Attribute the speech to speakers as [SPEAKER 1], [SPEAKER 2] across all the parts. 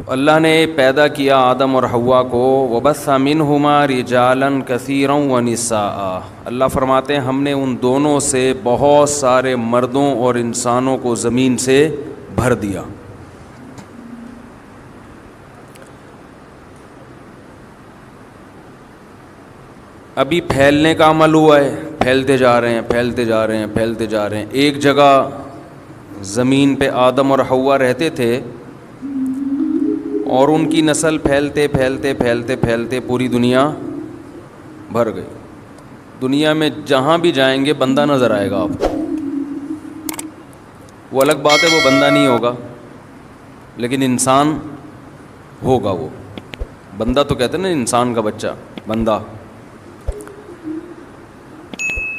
[SPEAKER 1] تو اللہ نے پیدا کیا آدم اور حوا کو، وبث منہما رجالا کثیرا ونساء، اللہ فرماتے ہیں ہم نے ان دونوں سے بہت سارے مردوں اور انسانوں کو زمین سے بھر دیا۔ ابھی پھیلنے کا عمل ہوا ہے، پھیلتے جا رہے ہیں، پھیلتے جا رہے ہیں، پھیلتے جا رہے ہیں۔ ایک جگہ زمین پہ آدم اور حوا رہتے تھے اور ان کی نسل پھیلتے پھیلتے پھیلتے پھیلتے پوری دنیا بھر گئی۔ دنیا میں جہاں بھی جائیں گے بندہ نظر آئے گا آپ کو۔ وہ الگ بات ہے وہ بندہ نہیں ہوگا، لیکن انسان ہوگا۔ وہ بندہ تو کہتے ہیں نا، انسان کا بچہ بندہ۔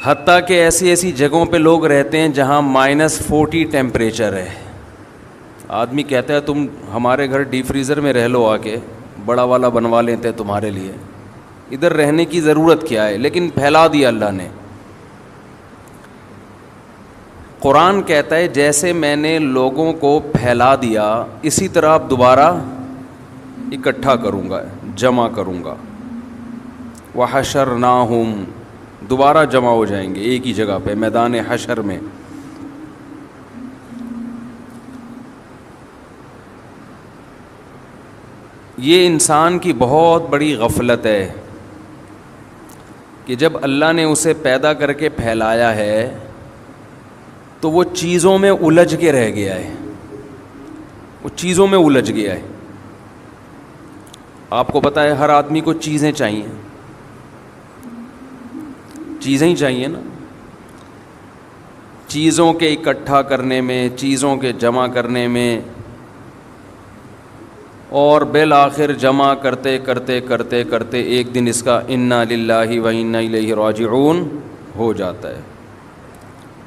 [SPEAKER 1] حتیٰ کہ ایسی ایسی جگہوں پہ لوگ رہتے ہیں جہاں -40 ٹیمپریچر ہے۔ آدمی کہتا ہے تم ہمارے گھر ڈی فریزر میں رہ لو، آ کے بڑا والا بنوا لیتے ہیں تمہارے لیے، ادھر رہنے کی ضرورت کیا ہے؟ لیکن پھیلا دیا اللہ نے۔ قرآن کہتا ہے جیسے میں نے لوگوں کو پھیلا دیا اسی طرح اب دوبارہ اکٹھا کروں گا، جمع کروں گا۔ وحشرناہم، دوبارہ جمع ہو جائیں گے ایک ہی جگہ پہ، میدان حشر میں۔ یہ انسان کی بہت بڑی غفلت ہے کہ جب اللہ نے اسے پیدا کر کے پھیلایا ہے تو وہ چیزوں میں الجھ کے رہ گیا ہے، وہ چیزوں میں الجھ گیا ہے۔ آپ کو پتہ ہے ہر آدمی کو چیزیں چاہیے، چیزیں ہی چاہیے نا۔ چیزوں کے اکٹھا کرنے میں، چیزوں کے جمع کرنے میں، اور بالآخر جمع کرتے کرتے کرتے کرتے ایک دن اس کا انا للہ و انا الیہ راجعون ہو جاتا ہے،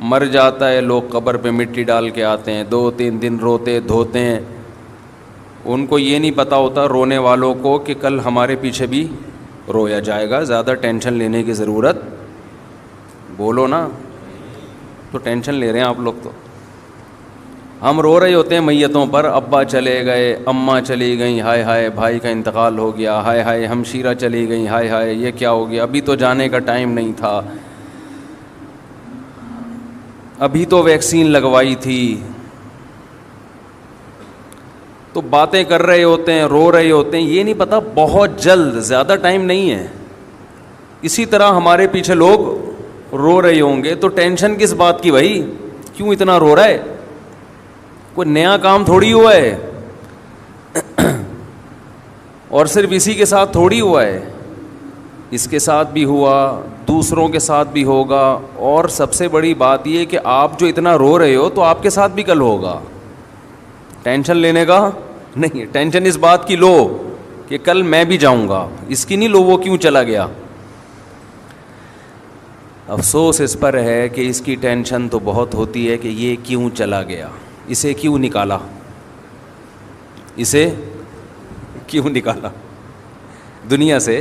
[SPEAKER 1] مر جاتا ہے۔ لوگ قبر پہ مٹی ڈال کے آتے ہیں، 2-3 دن روتے دھوتے ہیں۔ ان کو یہ نہیں پتہ ہوتا رونے والوں کو کہ کل ہمارے پیچھے بھی رویا جائے گا۔ زیادہ ٹینشن لینے کی ضرورت، بولو نا، تو ٹینشن لے رہے ہیں آپ لوگ۔ تو ہم رو رہے ہوتے ہیں میتوں پر، ابا چلے گئے، اماں چلی گئیں، ہائے ہائے بھائی کا انتقال ہو گیا، ہائے ہائے ہمشیرہ چلی گئیں، ہائے ہائے یہ کیا ہو گیا، ابھی تو جانے کا ٹائم نہیں تھا، ابھی تو ویکسین لگوائی تھی۔ تو باتیں کر رہے ہوتے ہیں، رو رہے ہوتے ہیں، یہ نہیں پتہ بہت جلد، زیادہ ٹائم نہیں ہے۔ اسی طرح ہمارے پیچھے لوگ رو رہے ہوں گے، تو ٹینشن کس بات کی بھائی؟ کیوں اتنا رو رہا ہے؟ کوئی نیا کام تھوڑی ہوا ہے، اور صرف اسی کے ساتھ تھوڑی ہوا ہے، اس کے ساتھ بھی ہوا، دوسروں کے ساتھ بھی ہوگا، اور سب سے بڑی بات یہ کہ آپ جو اتنا رو رہے ہو تو آپ کے ساتھ بھی کل ہوگا۔ ٹینشن لینے کا نہیں، ٹینشن اس بات کی لو کہ کل میں بھی جاؤں گا، اس کی نہیں لو وہ کیوں چلا گیا۔ افسوس اس پر ہے کہ اس کی ٹینشن تو بہت ہوتی ہے کہ یہ کیوں چلا گیا، اسے کیوں نکالا، اسے کیوں نکالا دنیا سے۔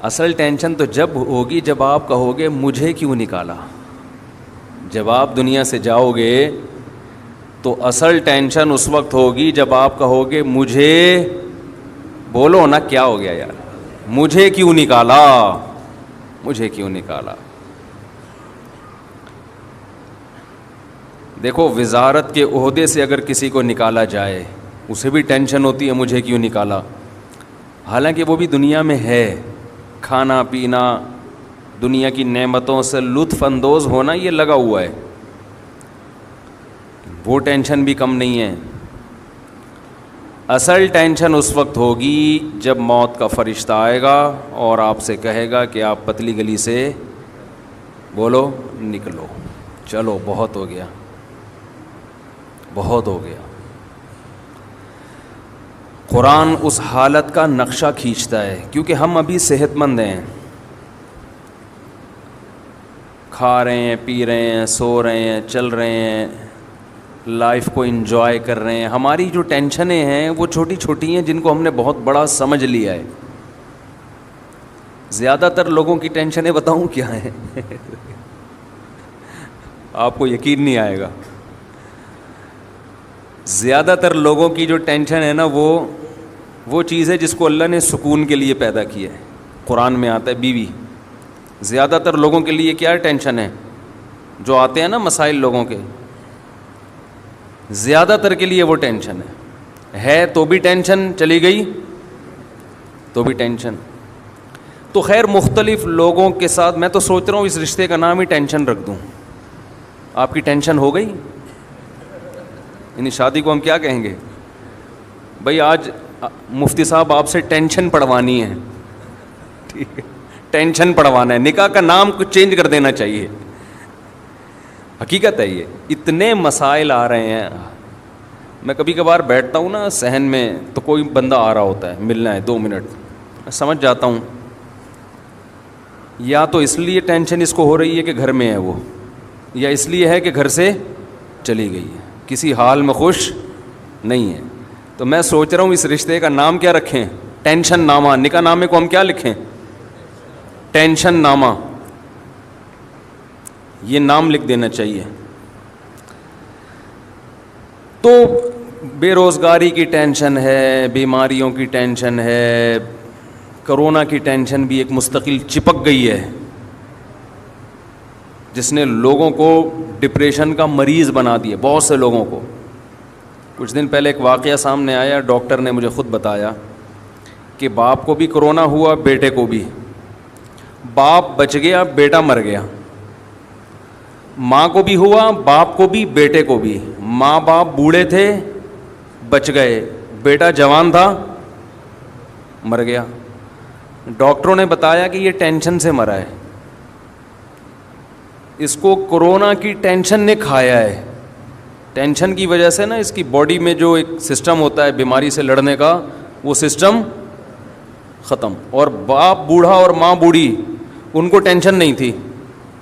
[SPEAKER 1] اصل ٹینشن تو جب ہوگی جب آپ کہو گے مجھے کیوں نکالا۔ جب آپ دنیا سے جاؤ گے تو اصل ٹینشن اس وقت ہوگی جب آپ کہو گے مجھے، بولو نا کیا ہو گیا یار، مجھے کیوں نکالا، مجھے کیوں نکالا۔ دیکھو وزارت کے عہدے سے اگر کسی کو نکالا جائے اسے بھی ٹینشن ہوتی ہے مجھے کیوں نکالا، حالانکہ وہ بھی دنیا میں ہے، کھانا پینا، دنیا کی نعمتوں سے لطف اندوز ہونا یہ لگا ہوا ہے، وہ ٹینشن بھی کم نہیں ہے۔ اصل ٹینشن اس وقت ہوگی جب موت کا فرشتہ آئے گا اور آپ سے کہے گا کہ آپ پتلی گلی سے بولو نکلو، چلو بہت ہو گیا، بہت ہو گیا۔ قرآن اس حالت کا نقشہ کھینچتا ہے، کیونکہ ہم ابھی صحت مند ہیں، کھا رہے ہیں، پی رہے ہیں، سو رہے ہیں، چل رہے ہیں، لائف کو انجوائے کر رہے ہیں۔ ہماری جو ٹینشنیں ہیں وہ چھوٹی چھوٹی ہیں جن کو ہم نے بہت بڑا سمجھ لیا ہے۔ زیادہ تر لوگوں کی ٹینشنیں بتاؤں کیا ہیں آپ کو یقین نہیں آئے گا۔ زیادہ تر لوگوں کی جو ٹینشن ہے نا وہ چیز ہے جس کو اللہ نے سکون کے لیے پیدا کیا ہے. قرآن میں آتا ہے بیوی. زیادہ تر لوگوں کے لیے کیا ٹینشن ہے؟ جو آتے ہیں نا مسائل لوگوں کے, زیادہ تر کے لیے وہ ٹینشن ہے تو بھی ٹینشن, چلی گئی تو بھی ٹینشن. تو خیر مختلف لوگوں کے ساتھ میں تو سوچ رہا ہوں اس رشتے کا نام ہی ٹینشن رکھ دوں. آپ کی ٹینشن ہو گئی؟ یعنی شادی کو ہم کیا کہیں گے؟ بھائی آج مفتی صاحب آپ سے ٹینشن پڑھوانی ہے. ٹھیک ہے, ٹینشن پڑھوانا ہے. نکاح کا نام کچھ چینج کر دینا چاہیے. حقیقت ہے یہ, اتنے مسائل آ رہے ہیں. میں کبھی کبھار بیٹھتا ہوں نا صحن میں, تو کوئی بندہ آ رہا ہوتا ہے, ملنا ہے 2 منٹ, میں سمجھ جاتا ہوں یا تو اس لیے ٹینشن اس کو ہو رہی ہے کہ گھر میں ہے وہ, یا اس لیے ہے کہ گھر سے چلی گئی ہے, کسی حال میں خوش نہیں ہے. تو میں سوچ رہا ہوں اس رشتے کا نام کیا رکھیں؟ ٹینشن نامہ. نکاح نامے کو ہم کیا لکھیں؟ ٹینشن نامہ. یہ نام لکھ دینا چاہیے. تو بے روزگاری کی ٹینشن ہے, بیماریوں کی ٹینشن ہے, کرونا کی ٹینشن بھی ایک مستقل چپک گئی ہے جس نے لوگوں کو ڈپریشن کا مریض بنا دیا, بہت سے لوگوں کو. کچھ دن پہلے ایک واقعہ سامنے آیا, ڈاکٹر نے مجھے خود بتایا کہ باپ کو بھی کرونا ہوا, بیٹے کو بھی. باپ بچ گیا, بیٹا مر گیا. ماں کو بھی ہوا, باپ کو بھی, بیٹے کو بھی. ماں باپ بوڑھے تھے, بچ گئے, بیٹا جوان تھا, مر گیا. ڈاکٹروں نے بتایا کہ یہ ٹینشن سے مرا ہے, اس کو کرونا کی ٹینشن نے کھایا ہے. ٹینشن کی وجہ سے نا اس کی باڈی میں جو ایک سسٹم ہوتا ہے بیماری سے لڑنے کا, وہ سسٹم ختم. اور باپ بوڑھا اور ماں بوڑھی, ان کو ٹینشن نہیں تھی.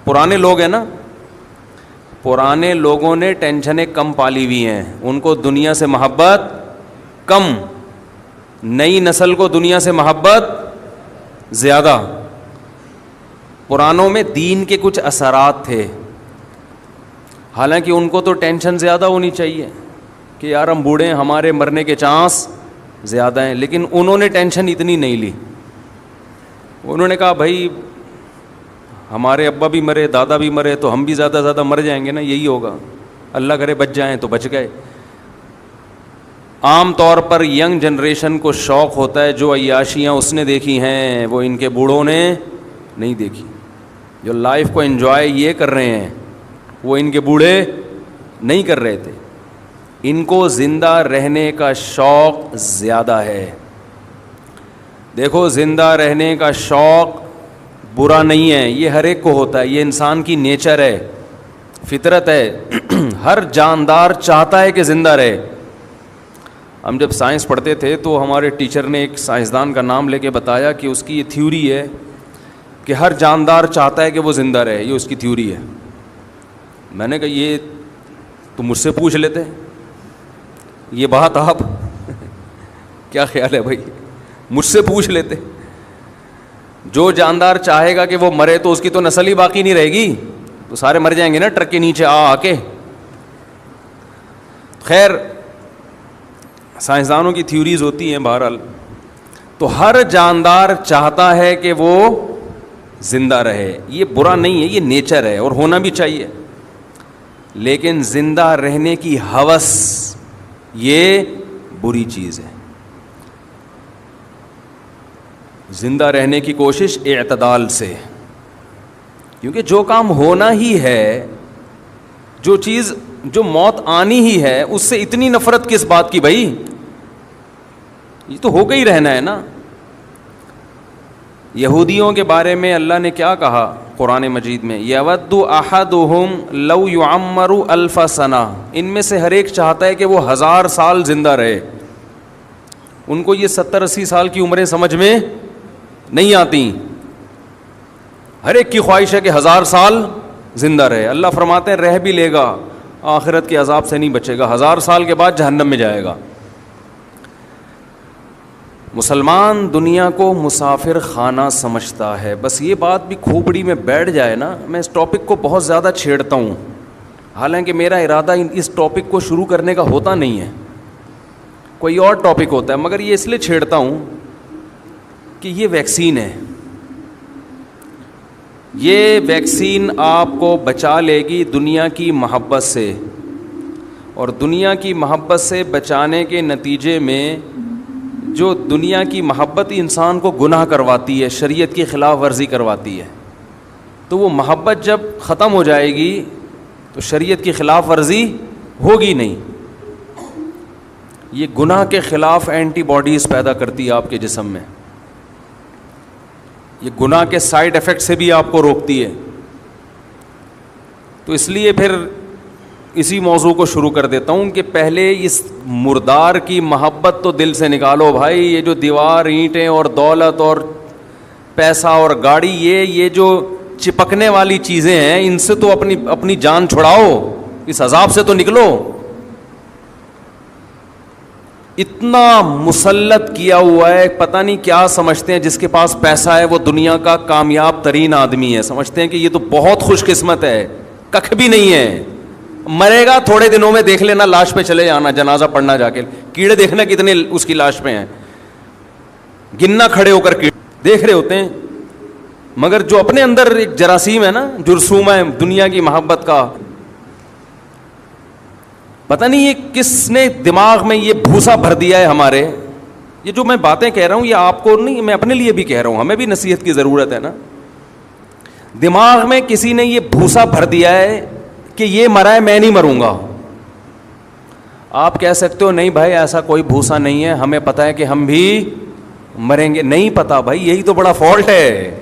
[SPEAKER 1] پرانے لوگ ہیں نا, پرانے لوگوں نے ٹینشنیں کم پالی ہوئی ہیں, ان کو دنیا سے محبت کم. نئی نسل کو دنیا سے محبت زیادہ. پرانوں میں دین کے کچھ اثرات تھے, حالانکہ ان کو تو ٹینشن زیادہ ہونی چاہیے کہ یار ہم بوڑھے ہیں, ہمارے مرنے کے چانس زیادہ ہیں, لیکن انہوں نے ٹینشن اتنی نہیں لی. انہوں نے کہا بھائی ہمارے ابا بھی مرے, دادا بھی مرے, تو ہم بھی زیادہ زیادہ مر جائیں گے نا, یہی ہوگا. اللہ کرے بچ جائیں تو بچ گئے. عام طور پر ینگ جنریشن کو شوق ہوتا ہے, جو عیاشیاں اس نے دیکھی ہیں وہ ان کے بوڑھوں نے نہیں دیکھی. جو لائف کو انجوائے یہ کر رہے ہیں وہ ان کے بوڑھے نہیں کر رہے تھے. ان کو زندہ رہنے کا شوق زیادہ ہے. دیکھو زندہ رہنے کا شوق برا نہیں ہے, یہ ہر ایک کو ہوتا ہے, یہ انسان کی نیچر ہے, فطرت ہے. ہر جاندار چاہتا ہے کہ زندہ رہے. ہم جب سائنس پڑھتے تھے تو ہمارے ٹیچر نے ایک سائنسدان کا نام لے کے بتایا کہ اس کی یہ تھیوری ہے کہ ہر جاندار چاہتا ہے کہ وہ زندہ رہے, یہ اس کی تھیوری ہے. میں نے کہا یہ تو مجھ سے پوچھ لیتے, یہ بات آپ کیا خیال ہے بھائی, مجھ سے پوچھ لیتے. جو جاندار چاہے گا کہ وہ مرے تو اس کی تو نسل ہی باقی نہیں رہے گی, تو سارے مر جائیں گے نا ٹرک کے نیچے آ کے. خیر سائنسدانوں کی تھیوریز ہوتی ہیں بہرحال. تو ہر جاندار چاہتا ہے کہ وہ زندہ رہے, یہ برا نہیں ہے, یہ نیچر ہے اور ہونا بھی چاہیے. لیکن زندہ رہنے کی ہوس یہ بری چیز ہے. زندہ رہنے کی کوشش اعتدال سے, کیونکہ جو کام ہونا ہی ہے, جو چیز جو موت آنی ہی ہے, اس سے اتنی نفرت کس بات کی بھائی, یہ تو ہو کے ہی رہنا ہے نا. یہودیوں کے بارے میں اللہ نے کیا کہا قرآن مجید میں, یود احدہم لو یعمر الف سنہ, ان میں سے ہر ایک چاہتا ہے کہ وہ 1000 سال زندہ رہے. ان کو یہ 70-80 سال کی عمریں سمجھ میں نہیں آتی. ہر ایک کی خواہش ہے کہ 1000 سال زندہ رہے. اللہ فرماتے ہیں رہ بھی لے گا, آخرت کے عذاب سے نہیں بچے گا, 1000 سال کے بعد جہنم میں جائے گا. مسلمان دنیا کو مسافر خانہ سمجھتا ہے. بس یہ بات بھی کھوپڑی میں بیٹھ جائے نا, میں اس ٹاپک کو بہت زیادہ چھیڑتا ہوں, حالانکہ میرا ارادہ اس ٹاپک کو شروع کرنے کا ہوتا نہیں ہے, کوئی اور ٹاپک ہوتا ہے, مگر یہ اس لیے چھیڑتا ہوں کہ یہ ویکسین ہے. یہ ویکسین آپ کو بچا لے گی دنیا کی محبت سے, اور دنیا کی محبت سے بچانے کے نتیجے میں جو دنیا کی محبت ہی انسان کو گناہ کرواتی ہے, شریعت کی خلاف ورزی کرواتی ہے, تو وہ محبت جب ختم ہو جائے گی تو شریعت کی خلاف ورزی ہوگی نہیں. یہ گناہ کے خلاف اینٹی باڈیز پیدا کرتی ہے آپ کے جسم میں, یہ گناہ کے سائیڈ ایفیکٹ سے بھی آپ کو روکتی ہے. تو اس لیے پھر اسی موضوع کو شروع کر دیتا ہوں کہ پہلے اس مردار کی محبت تو دل سے نکالو بھائی. یہ جو دیوار, اینٹیں اور دولت اور پیسہ اور گاڑی, یہ جو چپکنے والی چیزیں ہیں, ان سے تو اپنی جان چھڑاؤ, اس عذاب سے تو نکلو. اتنا مسلط کیا ہوا ہے, پتہ نہیں کیا سمجھتے ہیں جس کے پاس پیسہ ہے وہ دنیا کا کامیاب ترین آدمی ہے, سمجھتے ہیں کہ یہ تو بہت خوش قسمت ہے. ککھ بھی نہیں ہے. مرے گا تھوڑے دنوں میں, دیکھ لینا لاش پہ چلے جانا, جنازہ پڑھنا جا کے, کیڑے دیکھنا کتنے اس کی لاش پہ ہیں, گننا کھڑے ہو کر کیڑے دیکھ رہے ہوتے ہیں. مگر جو اپنے اندر ایک جراثیم ہے نا, جرثومہ ہے دنیا کی محبت کا, پتہ نہیں یہ کس نے دماغ میں یہ بھوسا بھر دیا ہے ہمارے. یہ جو میں باتیں کہہ رہا ہوں یہ آپ کو نہیں, میں اپنے لیے بھی کہہ رہا ہوں, ہمیں بھی نصیحت کی ضرورت ہے نا. دماغ میں کسی نے یہ بھوسا بھر دیا ہے کہ یہ مرا ہے میں نہیں مروں گا. آپ کہہ سکتے ہو نہیں بھائی ایسا کوئی بھوسا نہیں ہے, ہمیں پتہ ہے کہ ہم بھی مریں گے. نہیں پتا بھائی, یہی تو بڑا فالٹ ہے.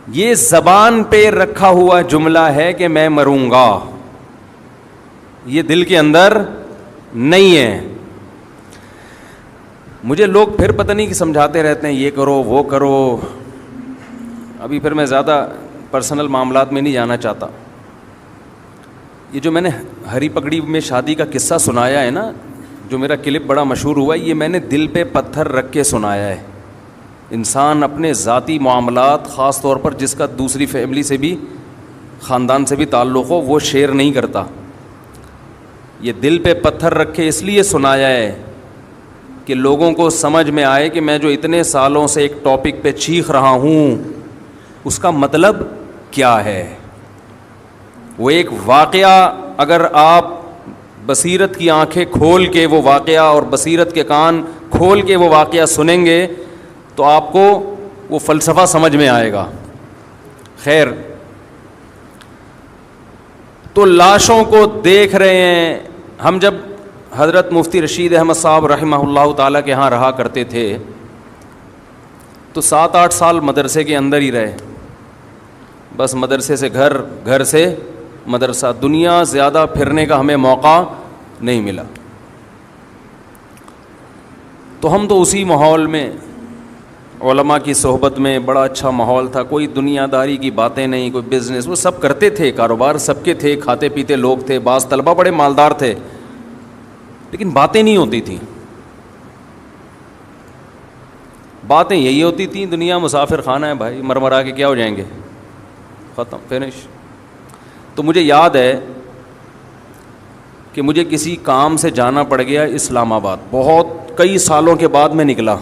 [SPEAKER 1] یہ زبان پہ رکھا ہوا جملہ ہے کہ میں مروں گا, یہ دل کے اندر نہیں ہے. مجھے لوگ پھر پتہ نہیں کہ سمجھاتے رہتے ہیں یہ کرو وہ کرو. ابھی پھر میں زیادہ پرسنل معاملات میں نہیں جانا چاہتا. یہ جو میں نے ہری پگڑی میں شادی کا قصہ سنایا ہے نا, جو میرا کلپ بڑا مشہور ہوا ہے, یہ میں نے دل پہ پتھر رکھ کے سنایا ہے. انسان اپنے ذاتی معاملات, خاص طور پر جس کا دوسری فیملی سے بھی, خاندان سے بھی تعلق ہو, وہ شیئر نہیں کرتا. یہ دل پہ پتھر رکھ کے اس لیے سنایا ہے کہ لوگوں کو سمجھ میں آئے کہ میں جو اتنے سالوں سے ایک ٹاپک پہ چیخ رہا ہوں اس کا مطلب کیا ہے. وہ ایک واقعہ اگر آپ بصیرت کی آنکھیں کھول کے وہ واقعہ اور بصیرت کے کان کھول کے وہ واقعہ سنیں گے تو آپ کو وہ فلسفہ سمجھ میں آئے گا. خیر, تو لاشوں کو دیکھ رہے ہیں. ہم جب حضرت مفتی رشید احمد صاحب رحمہ اللہ تعالیٰ کے ہاں رہا کرتے تھے تو 7-8 سال مدرسے کے اندر ہی رہے. بس مدرسے سے گھر, گھر سے مدرسہ, دنیا زیادہ پھرنے کا ہمیں موقع نہیں ملا. تو ہم تو اسی ماحول میں, علماء کی صحبت میں, بڑا اچھا ماحول تھا. کوئی دنیا داری کی باتیں نہیں, کوئی بزنس, وہ سب کرتے تھے, کاروبار سب کے تھے, کھاتے پیتے لوگ تھے. بعض طلبہ بڑے مالدار تھے لیکن باتیں نہیں ہوتی تھیں. باتیں یہی ہوتی تھیں, دنیا مسافر خانہ ہے بھائی, مرمرا کے کیا ہو جائیں گے, ختم, فنش. تو مجھے یاد ہے کہ مجھے کسی کام سے جانا پڑ گیا اسلام آباد. بہت کئی سالوں کے بعد میں نکلا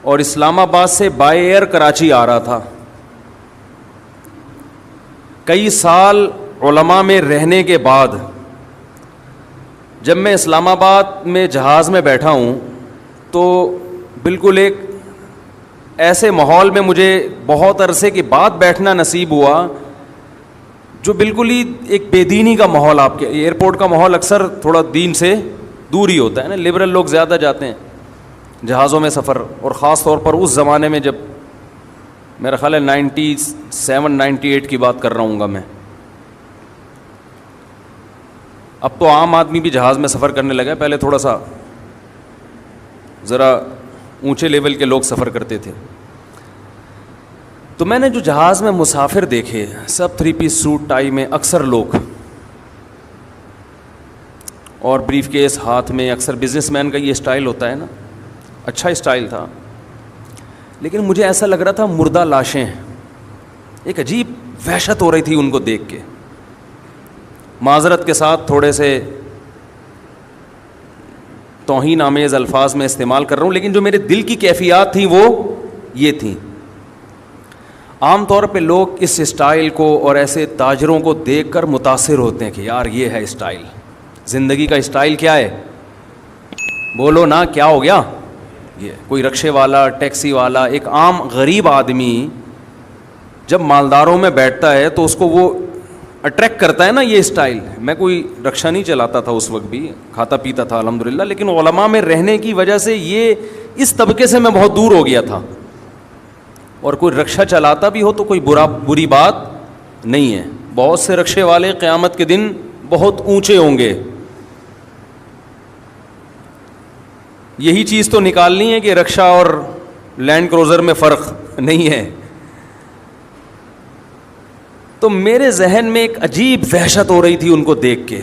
[SPEAKER 1] اور اسلام آباد سے بائی ایئر کراچی آ رہا تھا. کئی سال علماء میں رہنے کے بعد جب میں اسلام آباد میں جہاز میں بیٹھا ہوں تو بالکل ایک ایسے ماحول میں مجھے بہت عرصے کے بعد بیٹھنا نصیب ہوا جو بالکل ہی ایک بے دینی کا ماحول. آپ کے ایئرپورٹ کا ماحول اکثر تھوڑا دین سے دور ہی ہوتا ہے نا, لبرل لوگ زیادہ جاتے ہیں جہازوں میں سفر, اور خاص طور پر اس زمانے میں جب میرا خیال ہے 97-98 کی بات کر رہا ہوں گا میں. اب تو عام آدمی بھی جہاز میں سفر کرنے لگا ہے, پہلے تھوڑا سا ذرا اونچے لیول کے لوگ سفر کرتے تھے. تو میں نے جو جہاز میں مسافر دیکھے سب 3 پیس سوٹ ٹائی میں, اکثر لوگ, اور بریف کیس ہاتھ میں. اکثر بزنس مین کا یہ اسٹائل ہوتا ہے نا, اچھا اسٹائل تھا. لیکن مجھے ایسا لگ رہا تھا مردہ لاشیں, ایک عجیب وحشت ہو رہی تھی ان کو دیکھ کے. معذرت کے ساتھ تھوڑے سے توہین آمیز الفاظ میں استعمال کر رہا ہوں، لیکن جو میرے دل کی کیفیات تھیں وہ یہ تھیں. عام طور پہ لوگ اس اسٹائل کو اور ایسے تاجروں کو دیکھ کر متاثر ہوتے ہیں کہ یار یہ ہے اسٹائل، زندگی کا اسٹائل کیا ہے، بولو نا کیا ہو گیا. یہ کوئی رکشے والا، ٹیکسی والا، ایک عام غریب آدمی جب مالداروں میں بیٹھتا ہے تو اس کو وہ اٹریکٹ کرتا ہے نا یہ اسٹائل. میں کوئی رکشہ نہیں چلاتا تھا اس وقت بھی، کھاتا پیتا تھا الحمدللہ، لیکن علماء میں رہنے کی وجہ سے یہ اس طبقے سے میں بہت دور ہو گیا تھا. اور کوئی رکشہ چلاتا بھی ہو تو کوئی بری بات نہیں ہے. بہت سے رکشے والے قیامت کے دن بہت اونچے ہوں گے. یہی چیز تو نکالنی ہے کہ رکشہ اور لینڈ کروزر میں فرق نہیں ہے. تو میرے ذہن میں ایک عجیب وحشت ہو رہی تھی ان کو دیکھ کے،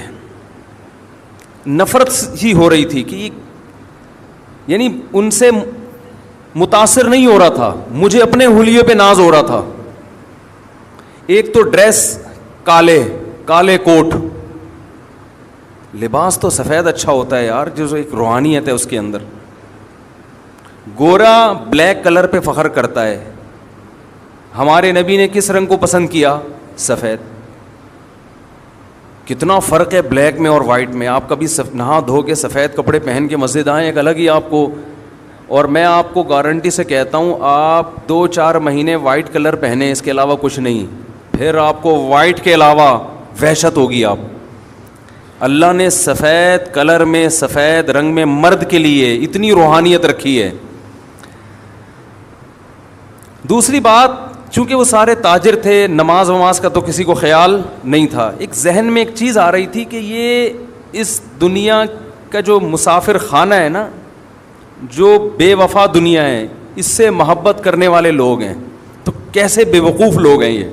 [SPEAKER 1] نفرت ہی ہو رہی تھی کہ یعنی ان سے متاثر نہیں ہو رہا تھا، مجھے اپنے حلیے پہ ناز ہو رہا تھا. ایک تو ڈریس کالے کوٹ، لباس تو سفید اچھا ہوتا ہے یار، جو ایک روحانیت ہے اس کے اندر. گورا بلیک کلر پہ فخر کرتا ہے. ہمارے نبی نے کس رنگ کو پسند کیا؟ سفید. کتنا فرق ہے بلیک میں اور وائٹ میں. آپ کبھی نہا دھو کے سفید کپڑے پہن کے مسجد آئیں، ایک الگ ہی آپ کو. اور میں آپ کو گارنٹی سے کہتا ہوں آپ 2-4 مہینے وائٹ کلر پہنے، اس کے علاوہ کچھ نہیں، پھر آپ کو وائٹ کے علاوہ وحشت ہوگی. آپ اللہ نے سفید کلر میں، سفید رنگ میں مرد کے لیے اتنی روحانیت رکھی ہے. دوسری بات، چونکہ وہ سارے تاجر تھے، نماز وماز کا تو کسی کو خیال نہیں تھا. ایک ذہن میں ایک چیز آ رہی تھی کہ یہ اس دنیا کا جو مسافر خانہ ہے نا، جو بے وفا دنیا ہے، اس سے محبت کرنے والے لوگ ہیں. تو کیسے بے وقوف لوگ ہیں یہ.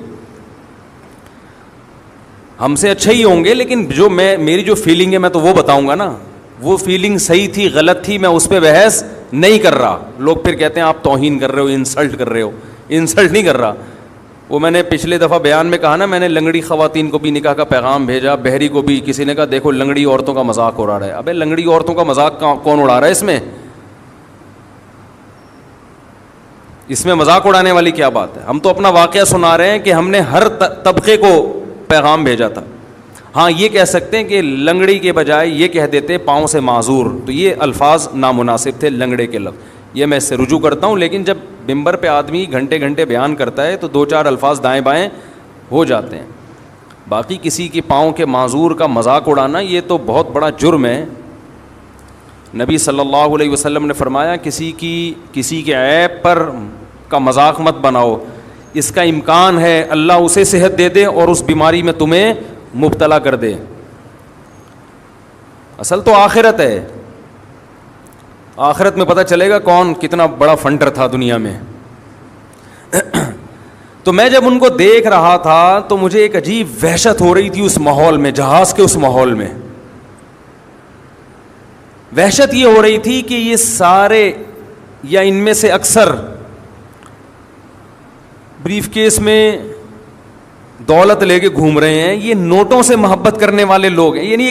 [SPEAKER 1] ہم سے اچھے ہی ہوں گے، لیکن جو میری جو فیلنگ ہے میں تو وہ بتاؤں گا نا. وہ فیلنگ صحیح تھی غلط تھی میں اس پہ بحث نہیں کر رہا. لوگ پھر کہتے ہیں آپ توہین کر رہے ہو، انسلٹ کر رہے ہو. انسلٹ نہیں کر رہا. وہ میں نے پچھلے دفعہ بیان میں کہا نا، میں نے لنگڑی خواتین کو بھی نکاح کا پیغام بھیجا، بہری کو بھی. کسی نے کہا دیکھو لنگڑی عورتوں کا مذاق اڑا رہا ہے. ابے لنگڑی عورتوں کا مذاق کون اڑا رہا ہے؟ اس میں مذاق اڑانے والی کیا بات ہے؟ ہم تو اپنا واقعہ سنا رہے ہیں کہ ہم نے ہر طبقے کو پیغام بھیجا تھا. ہاں یہ کہہ سکتے ہیں کہ لنگڑی کے بجائے یہ کہہ دیتے پاؤں سے معذور، تو یہ الفاظ نامناسب تھے لنگڑے کے لفظ. یہ میں اس سے رجوع کرتا ہوں. لیکن جب ممبر پہ آدمی گھنٹے گھنٹے بیان کرتا ہے تو 2-4 الفاظ دائیں بائیں ہو جاتے ہیں. باقی کسی کی پاؤں کے معذور کا مذاق اڑانا یہ تو بہت بڑا جرم ہے. نبی صلی اللہ علیہ وسلم نے فرمایا کسی کے عیب پر کا مذاق مت بناؤ. اس کا امکان ہے اللہ اسے صحت دے دے اور اس بیماری میں تمہیں مبتلا کر دے. اصل تو آخرت ہے. آخرت میں پتہ چلے گا کون کتنا بڑا فنڈر تھا دنیا میں. تو میں جب ان کو دیکھ رہا تھا تو مجھے ایک عجیب وحشت ہو رہی تھی اس ماحول میں، جہاز کے اس ماحول میں. وحشت یہ ہو رہی تھی کہ یہ سارے یا ان میں سے اکثر بریف کیس میں دولت لے کے گھوم رہے ہیں. یہ نوٹوں سے محبت کرنے والے لوگ ہیں. یعنی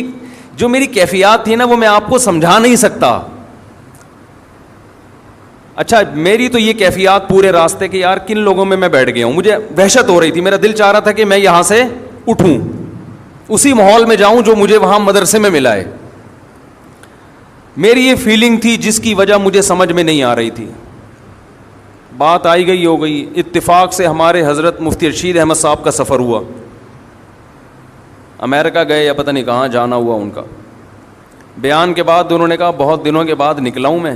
[SPEAKER 1] جو میری کیفیات تھی نا وہ میں آپ کو سمجھا نہیں سکتا. اچھا میری تو یہ کیفیات پورے راستے کے یار کن لوگوں میں بیٹھ گیا ہوں. مجھے وحشت ہو رہی تھی. میرا دل چاہ رہا تھا کہ میں یہاں سے اٹھوں، اسی ماحول میں جاؤں جو مجھے وہاں مدرسے میں ملا ہے. میری یہ فیلنگ تھی جس کی وجہ مجھے سمجھ میں نہیں آ رہی تھی. بات آئی گئی ہو گئی. اتفاق سے ہمارے حضرت مفتی رشید احمد صاحب کا سفر ہوا. امریکہ گئے یا پتہ نہیں کہاں جانا ہوا ان کا. بیان کے بعد انہوں نے کہا بہت دنوں کے بعد نکلا ہوں میں.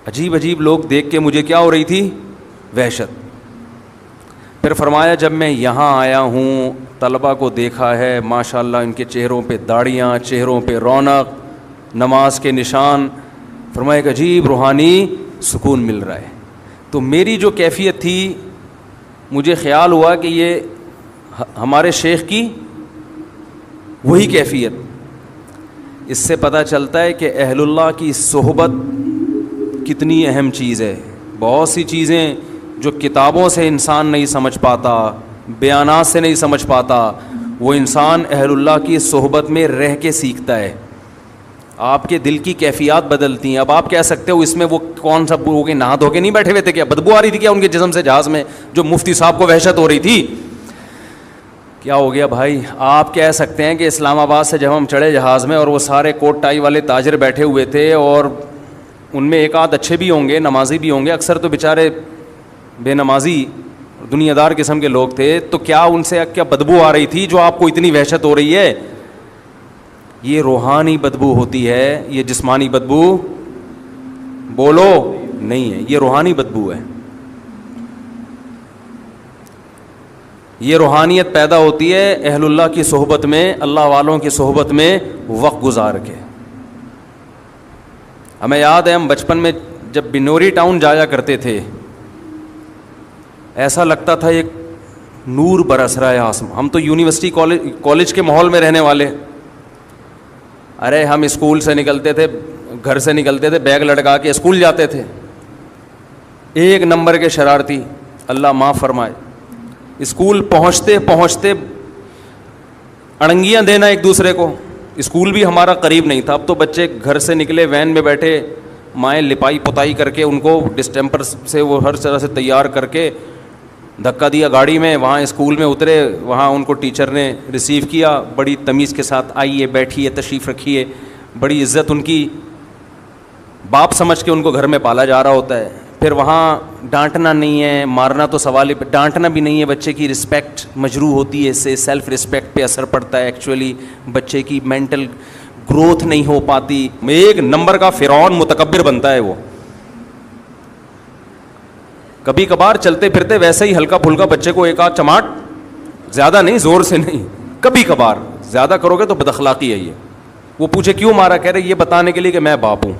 [SPEAKER 1] عجیب عجیب لوگ دیکھ کے مجھے کیا ہو رہی تھی؟ وحشت. پھر فرمایا جب میں یہاں آیا ہوں طلبہ کو دیکھا ہے ماشاءاللہ ان کے چہروں پہ داڑیاں، چہروں پہ رونق، نماز کے نشان. فرمایا ایک عجیب روحانی سکون مل رہا ہے. تو میری جو کیفیت تھی مجھے خیال ہوا کہ یہ ہمارے شیخ کی وہی کیفیت. اس سے پتہ چلتا ہے کہ اہل اللہ کی صحبت کتنی اہم چیز ہے. بہت سی چیزیں جو کتابوں سے انسان نہیں سمجھ پاتا، بیانات سے نہیں سمجھ پاتا، وہ انسان اہل اللہ کی صحبت میں رہ کے سیکھتا ہے. آپ کے دل کی کیفیات بدلتی ہیں. اب آپ کہہ سکتے ہو اس میں وہ کون سا ہو کے نہا دھو کے نہیں بیٹھے ہوئے تھے کیا؟ بدبو آ رہی تھی کیا ان کے جسم سے جہاز میں جو مفتی صاحب کو وحشت ہو رہی تھی؟ کیا ہو گیا بھائی؟ آپ کہہ سکتے ہیں کہ اسلام آباد سے جب ہم چڑھے جہاز میں اور وہ سارے کوٹ ٹائی والے تاجر بیٹھے ہوئے تھے اور ان میں ایک آدھ اچھے بھی ہوں گے, نمازی بھی ہوں گے, اکثر تو بیچارے بے نمازی دنیا دار قسم کے لوگ تھے, تو کیا ان سے کیا بدبو آ رہی تھی جو آپ کو اتنی وحشت ہو رہی ہے؟ یہ روحانی بدبو ہوتی ہے, یہ جسمانی بدبو بولو نہیں ہے, یہ روحانی بدبو ہے. یہ روحانیت پیدا ہوتی ہے اہل اللہ کی صحبت میں, اللہ والوں کی صحبت میں وقت گزار کے. ہمیں یاد ہے ہم بچپن میں جب بنوری ٹاؤن جایا کرتے تھے, ایسا لگتا تھا ایک نور برس رہا ہے آسمان. ہم تو یونیورسٹی کالج کے ماحول میں رہنے والے. ارے ہم اسکول سے نکلتے تھے, گھر سے نکلتے تھے, بیگ لٹکا کے اسکول جاتے تھے. ایک نمبر کے شرارتی, اللہ معاف فرمائے. اسکول پہنچتے پہنچتے اڑنگیاں دینا ایک دوسرے کو. اسکول بھی ہمارا قریب نہیں تھا. اب تو بچے گھر سے نکلے وین میں بیٹھے, مائیں لپائی پتائی کر کے ان کو ڈسٹمپر سے وہ ہر طرح سے تیار کر کے دھکا دیا گاڑی میں, وہاں اسکول میں اترے, وہاں ان کو ٹیچر نے ریسیو کیا بڑی تمیز کے ساتھ, آئیے بیٹھیے تشریف رکھیے, بڑی عزت ان کی, باپ سمجھ کے ان کو گھر میں پالا جا رہا ہوتا ہے. پھر وہاں ڈانٹنا نہیں ہے, مارنا تو سوال ہی, ڈانٹنا بھی نہیں ہے. بچے کی رسپیکٹ مجروح ہوتی ہے, اس سے سیلف رسپیکٹ پہ اثر پڑتا ہے. ایکچولی بچے کی مینٹل گروتھ نہیں ہو پاتی, ایک نمبر کا فرعون متکبر بنتا ہے وہ. کبھی کبھار چلتے پھرتے ویسے ہی ہلکا پھلکا بچے کو ایک آدھ چماٹ, زیادہ نہیں, زور سے نہیں, کبھی کبھار. زیادہ کرو گے تو بد اخلاقی ہے یہ. وہ پوچھے کیوں مارا, کہہ رہے یہ بتانے کے لیے کہ میں باپ ہوں.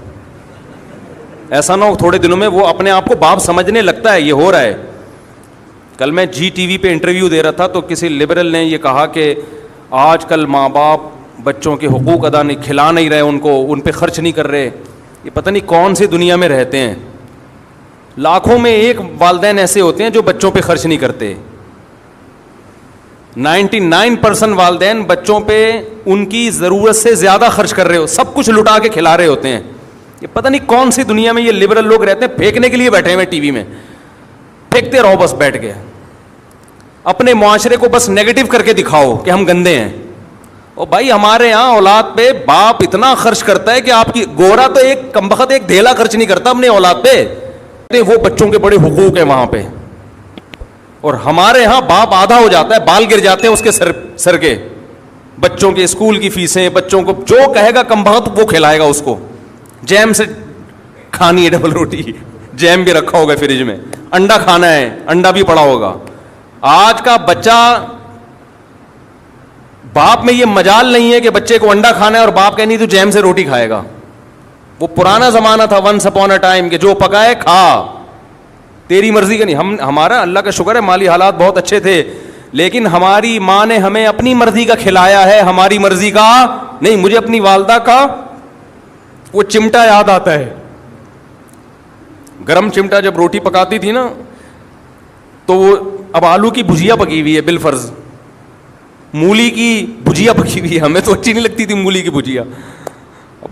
[SPEAKER 1] ایسا نہ ہو تھوڑے دنوں میں وہ اپنے آپ کو باپ سمجھنے لگتا ہے. یہ ہو رہا ہے. کل میں جی ٹی وی پہ انٹرویو دے رہا تھا تو کسی لبرل نے یہ کہا کہ آج کل ماں باپ بچوں کے حقوق ادا نہیں, کھلا نہیں رہے ان کو, ان پہ خرچ نہیں کر رہے. یہ پتہ نہیں کون سی دنیا میں رہتے ہیں. لاکھوں میں ایک والدین ایسے ہوتے ہیں جو بچوں پہ خرچ نہیں کرتے. 99% والدین بچوں پہ ان کی ضرورت سے زیادہ خرچ کر رہے ہو, سب کچھ لٹا کے کھلا رہے ہوتے ہیں. یہ پتہ نہیں کون سی دنیا میں یہ لبرل لوگ رہتے ہیں, پھینکنے کے لیے بیٹھے ہوئے ٹی وی میں, پھینکتے رہو بس بیٹھ کے. اپنے معاشرے کو بس نیگیٹو کر کے دکھاؤ کہ ہم گندے ہیں. او بھائی ہمارے یہاں اولاد پہ باپ اتنا خرچ کرتا ہے کہ آپ کی گورا تو ایک کمبخت ایک دھیلا خرچ نہیں کرتا اپنے اولاد پہ. وہ بچوں کے بڑے حقوق ہیں وہاں پہ, اور ہمارے یہاں باپ آدھا ہو جاتا ہے, بال گر جاتے ہیں اس کے سر کے. بچوں کے اسکول کی فیسیں, بچوں کو جو کہے گا کمبخت وہ کھلائے گا اس کو. جیم سے کھانی ہے ڈبل روٹی, جیم بھی رکھا ہوگا فریج میں, انڈا کھانا ہے, انڈا بھی پڑا ہوگا. آج کا بچہ, باپ میں یہ مجال نہیں ہے کہ بچے کو انڈا کھانا ہے اور باپ کہ نہیں تو جیم سے روٹی کھائے گا. وہ پرانا زمانہ تھا, ونس اپون اے ٹائم, کہ جو پکائے کھا, تیری مرضی کا نہیں. ہمارا اللہ کا شکر ہے مالی حالات بہت اچھے تھے, لیکن ہماری ماں نے ہمیں اپنی مرضی کا کھلایا ہے, ہماری مرضی کا نہیں. مجھے اپنی والدہ کا وہ چمٹا یاد آتا ہے, گرم چمٹا, جب روٹی پکاتی تھی نا تو وہ, اب آلو کی بھجیا پکی ہوئی ہے بالفرض, مولی کی بھجیا پکی ہوئی ہے, ہمیں تو اچھی نہیں لگتی تھی مولی کی بھجیا,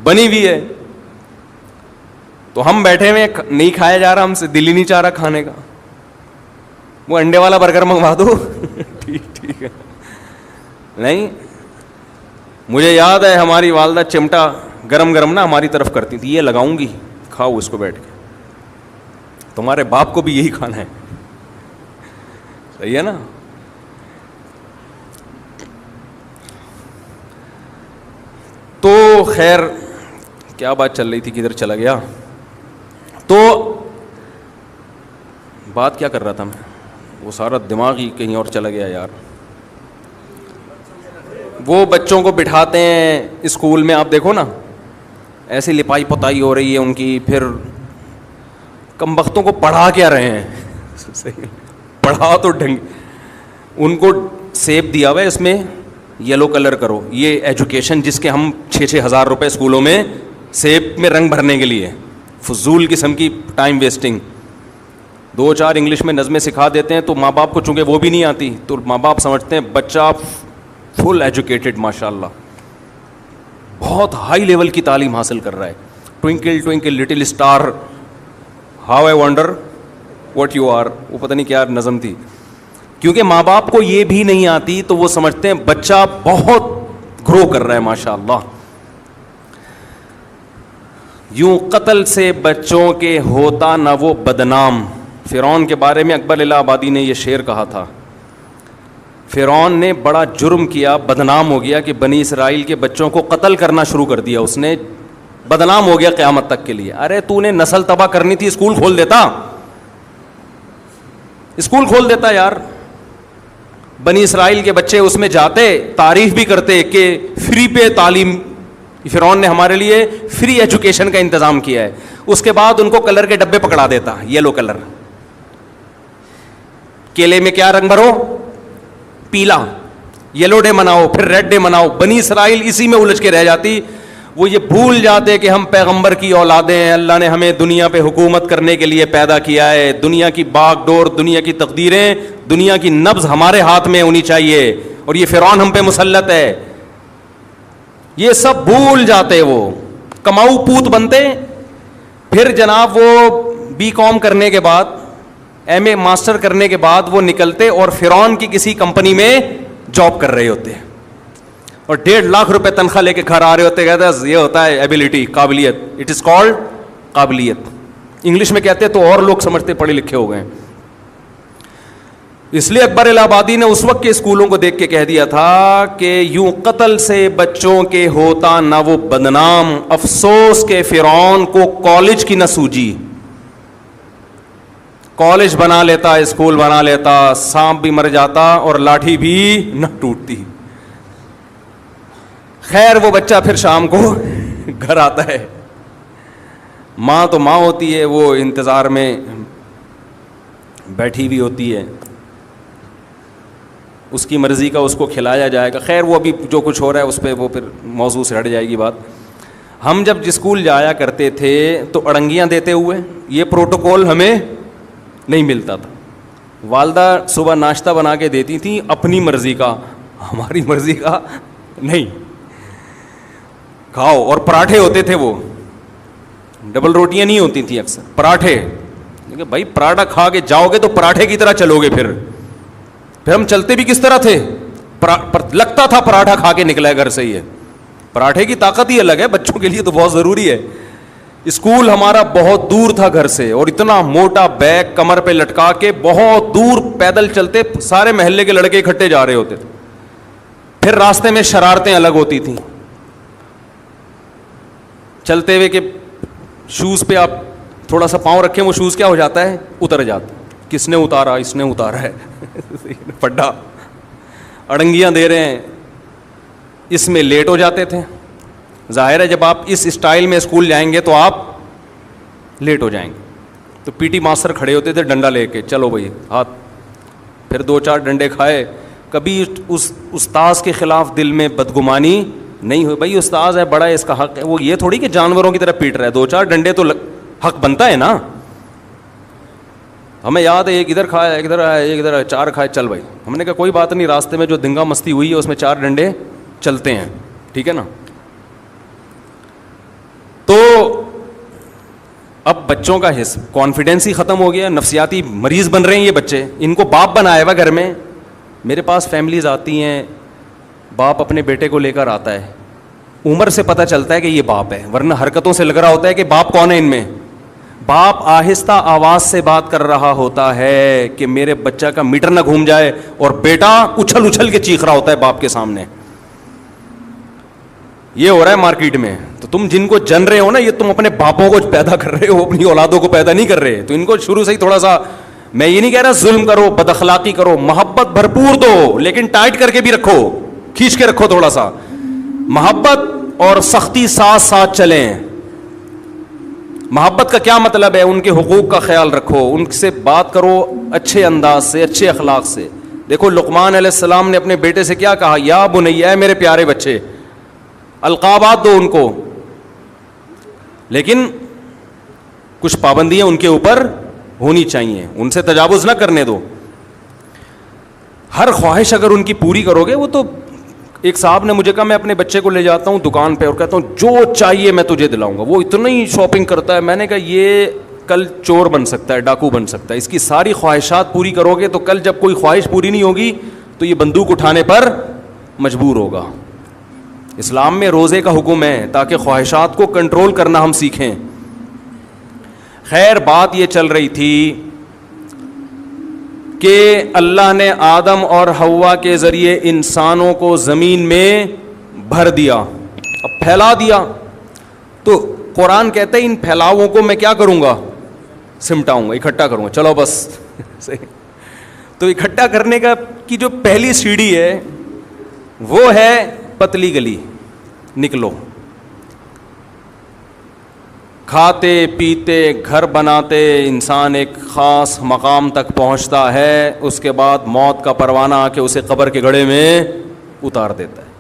[SPEAKER 1] بنی ہوئی ہے تو ہم بیٹھے ہوئے, نہیں کھایا جا رہا, ہم سے دل ہی نہیں چاہ رہا کھانے کا. وہ انڈے والا برگر منگوا دو ٹھیک ہے. نہیں, مجھے یاد ہے ہماری والدہ چمٹا گرم گرم نا ہماری طرف کرتی تھی, یہ لگاؤں گی, کھاؤ اس کو بیٹھ کے, تمہارے باپ کو بھی یہی کھانا ہے. صحیح ہے نا. تو خیر کیا بات چل رہی تھی, کدھر چلا گیا. تو بات کیا کر رہا تھا میں, وہ سارا دماغ ہی کہیں اور چلا گیا یار. وہ بچوں کو بٹھاتے ہیں اسکول میں, آپ دیکھو نا ایسی لپائی پتائی ہو رہی ہے ان کی, پھر کمبختوں کو پڑھا کیا رہے ہیں, پڑھا تو ڈھنگ, ان کو سیب دیا ہوا ہے اس میں یلو کلر کرو, یہ ایجوکیشن جس کے ہم 6,000 ہزار روپے اسکولوں میں سیب میں رنگ بھرنے کے لیے, فضول قسم کی ٹائم ویسٹنگ. 2-4 انگلش میں نظمیں سکھا دیتے ہیں تو ماں باپ کو چونکہ وہ بھی نہیں آتی, تو ماں باپ سمجھتے ہیں بچہ فل ایجوکیٹڈ ماشاء اللہ, بہت ہائی لیول کی تعلیم حاصل کر رہا ہے. Twinkle twinkle little star how I wonder what you are, وہ پتہ نہیں کیا نظم تھی. کیونکہ ماں باپ کو یہ بھی نہیں آتی تو وہ سمجھتے ہیں بچہ بہت گرو کر رہا ہے ماشاء اللہ. یوں قتل سے بچوں کے ہوتا نہ وہ بدنام. فرعون کے بارے میں اکبر الہ آبادی نے یہ شعر کہا تھا. فرعون نے بڑا جرم کیا, بدنام ہو گیا کہ بنی اسرائیل کے بچوں کو قتل کرنا شروع کر دیا اس نے, بدنام ہو گیا قیامت تک کے لیے. ارے تو نے نسل تباہ کرنی تھی, اسکول کھول دیتا, اسکول کھول دیتا یار. بنی اسرائیل کے بچے اس میں جاتے, تعریف بھی کرتے کہ فری پہ تعلیم, فرعون نے ہمارے لیے فری ایجوکیشن کا انتظام کیا ہے. اس کے بعد ان کو کلر کے ڈبے پکڑا دیتا, یلو کلر, کیلے میں کیا رنگ بھرو, پیلا, یلو ڈے مناؤ, پھر ریڈ ڈے مناؤ. بنی اسرائیل اسی میں الجھ کے رہ جاتی. وہ یہ بھول جاتے کہ ہم پیغمبر کی اولادیں ہیں, اللہ نے ہمیں دنیا پہ حکومت کرنے کے لیے پیدا کیا ہے, دنیا کی باغ ڈور, دنیا کی تقدیریں, دنیا کی نبض ہمارے ہاتھ میں ہونی چاہیے, اور یہ فرعون ہم پہ مسلط ہے. یہ سب بھول جاتے, وہ کماؤ پوت بنتے. پھر جناب وہ بی کام کرنے کے بعد, ایم اے ماسٹر کرنے کے بعد وہ نکلتے اور فرعون کی کسی کمپنی میں جاب کر رہے ہوتے اور 1.5 لاکھ روپے تنخواہ لے کے گھر آ رہے ہوتے. کہتے ہیں یہ ہوتا ہے ایبلٹی, قابلیت, اٹ از کالڈ قابلیت. انگلش میں کہتے ہیں تو اور لوگ سمجھتے پڑھے لکھے ہو گئے. اس لیے اکبر الہ آبادی نے اس وقت کے اسکولوں کو دیکھ کے کہہ دیا تھا کہ یوں قتل سے بچوں کے ہوتا نہ وہ بدنام, افسوس کے فرعون کو کالج کی نہ سوجی. کالج بنا لیتا, اسکول بنا لیتا, سانپ بھی مر جاتا اور لاٹھی بھی نہ ٹوٹتی. خیر وہ بچہ پھر شام کو گھر آتا ہے, ماں تو ماں ہوتی ہے, وہ انتظار میں بیٹھی ہوئی ہوتی ہے, اس کی مرضی کا اس کو کھلایا جائے گا. خیر وہ ابھی جو کچھ ہو رہا ہے اس پہ وہ پھر موضوع سے ہٹ جائے گی بات. ہم جب اسکول جایا کرتے تھے تو اڑنگیاں دیتے ہوئے, یہ پروٹوکول ہمیں نہیں ملتا تھا. والدہ صبح ناشتہ بنا کے دیتی تھیں اپنی مرضی کا, ہماری مرضی کا نہیں, کھاؤ. اور پراٹھے ہوتے تھے, وہ ڈبل روٹیاں نہیں ہوتی تھیں, اکثر پراٹھے. بھائی پراٹھا کھا کے جاؤ گے تو پراٹھے کی طرح چلو گے. پھر ہم چلتے بھی کس طرح تھے, لگتا تھا پراٹھا کھا کے نکلا ہے گھر سے. ہی ہے پراٹھے کی طاقت ہی الگ ہے, بچوں کے لیے تو بہت ضروری ہے. اسکول ہمارا بہت دور تھا گھر سے, اور اتنا موٹا بیگ کمر پہ لٹکا کے بہت دور پیدل چلتے, سارے محلے کے لڑکے اکٹھے جا رہے ہوتے تھے. پھر راستے میں شرارتیں الگ ہوتی تھیں, چلتے ہوئے کہ شوز پہ آپ تھوڑا سا پاؤں رکھیں, وہ شوز کیا ہو جاتا ہے, اتر جاتا. کس نے اتارا, اس نے اتارا ہے, پڈا. اڑنگیاں دے رہے ہیں, اس میں لیٹ ہو جاتے تھے. ظاہر ہے جب آپ اس اسٹائل میں اسکول جائیں گے تو آپ لیٹ ہو جائیں گے. تو پی ٹی ماسٹر کھڑے ہوتے تھے ڈنڈا لے کے, چلو بھائی ہاتھ. پھر 2-4 ڈنڈے کھائے. کبھی اس استاذ کے خلاف دل میں بدگمانی نہیں ہوئی, بھائی استاذ ہے, بڑا ہے, اس کا حق ہے. وہ یہ تھوڑی کہ جانوروں کی طرح پیٹ رہا ہے, 2-4 ڈنڈے تو حق بنتا ہے نا. ہمیں یاد ہے ایک ادھر کھایا, ایک ادھر آیا, ایک ادھر آیا, 4 کھائے, چل بھائی. ہم نے کہا کوئی بات نہیں, راستے میں جو دنگا مستی ہوئی ہے اس میں 4 ڈنڈے چلتے ہیں, ٹھیک ہے نا. تو اب بچوں کا کانفیڈینس ہی ختم ہو گیا, نفسیاتی مریض بن رہے ہیں یہ بچے. ان کو باپ بنایا ہوا گھر میں. میرے پاس فیملیز آتی ہیں, باپ اپنے بیٹے کو لے کر آتا ہے, عمر سے پتہ چلتا ہے کہ یہ باپ ہے, ورنہ حرکتوں سے لگ رہا ہوتا ہے کہ باپ کون ہے ان میں. باپ آہستہ آواز سے بات کر رہا ہوتا ہے کہ میرے بچہ کا میٹر نہ گھوم جائے, اور بیٹا اچھل اچھل کے چیخ رہا ہوتا ہے باپ کے سامنے. یہ ہو رہا ہے مارکیٹ میں. تو تم جن کو جن رہے ہو نا, یہ تم اپنے باپوں کو پیدا کر رہے ہو, اپنی اولادوں کو پیدا نہیں کر رہے. تو ان کو شروع سے ہی تھوڑا سا, میں یہ نہیں کہہ رہا ظلم کرو, بد اخلاقی کرو, محبت بھرپور دو, لیکن ٹائٹ کر کے بھی رکھو, کھینچ کے رکھو تھوڑا سا. محبت اور سختی ساتھ ساتھ چلیں. محبت کا کیا مطلب ہے, ان کے حقوق کا خیال رکھو, ان سے بات کرو اچھے انداز سے, اچھے اخلاق سے. دیکھو لقمان علیہ السلام نے اپنے بیٹے سے کیا کہا, یا بنیا, اے میرے پیارے بچے. القابات دو ان کو, لیکن کچھ پابندیاں ان کے اوپر ہونی چاہیے, ان سے تجاوز نہ کرنے دو. ہر خواہش اگر ان کی پوری کرو گے, وہ تو ایک صاحب نے مجھے کہا میں اپنے بچے کو لے جاتا ہوں دکان پہ اور کہتا ہوں جو چاہیے میں تجھے دلاؤں گا, وہ اتنا ہی شاپنگ کرتا ہے. میں نے کہا یہ کل چور بن سکتا ہے, ڈاکو بن سکتا ہے, اس کی ساری خواہشات پوری کرو گے تو کل جب کوئی خواہش پوری نہیں ہوگی تو یہ بندوق اٹھانے پر مجبور ہوگا. اسلام میں روزے کا حکم ہے تاکہ خواہشات کو کنٹرول کرنا ہم سیکھیں. خیر بات یہ چل رہی تھی کہ اللہ نے آدم اور حوا کے ذریعے انسانوں کو زمین میں بھر دیا, اب پھیلا دیا. تو قرآن کہتا ہے ان پھیلاؤں کو میں کیا کروں گا, سمٹاؤں گا, اکٹھا کروں گا. چلو بس تو اکٹھا کرنے کا کی جو پہلی سیڑھی ہے وہ ہے پتلی گلی, نکلو. کھاتے پیتے گھر بناتے انسان ایک خاص مقام تک پہنچتا ہے, اس کے بعد موت کا پروانہ آ کے اسے قبر کے گڑھے میں اتار دیتا ہے.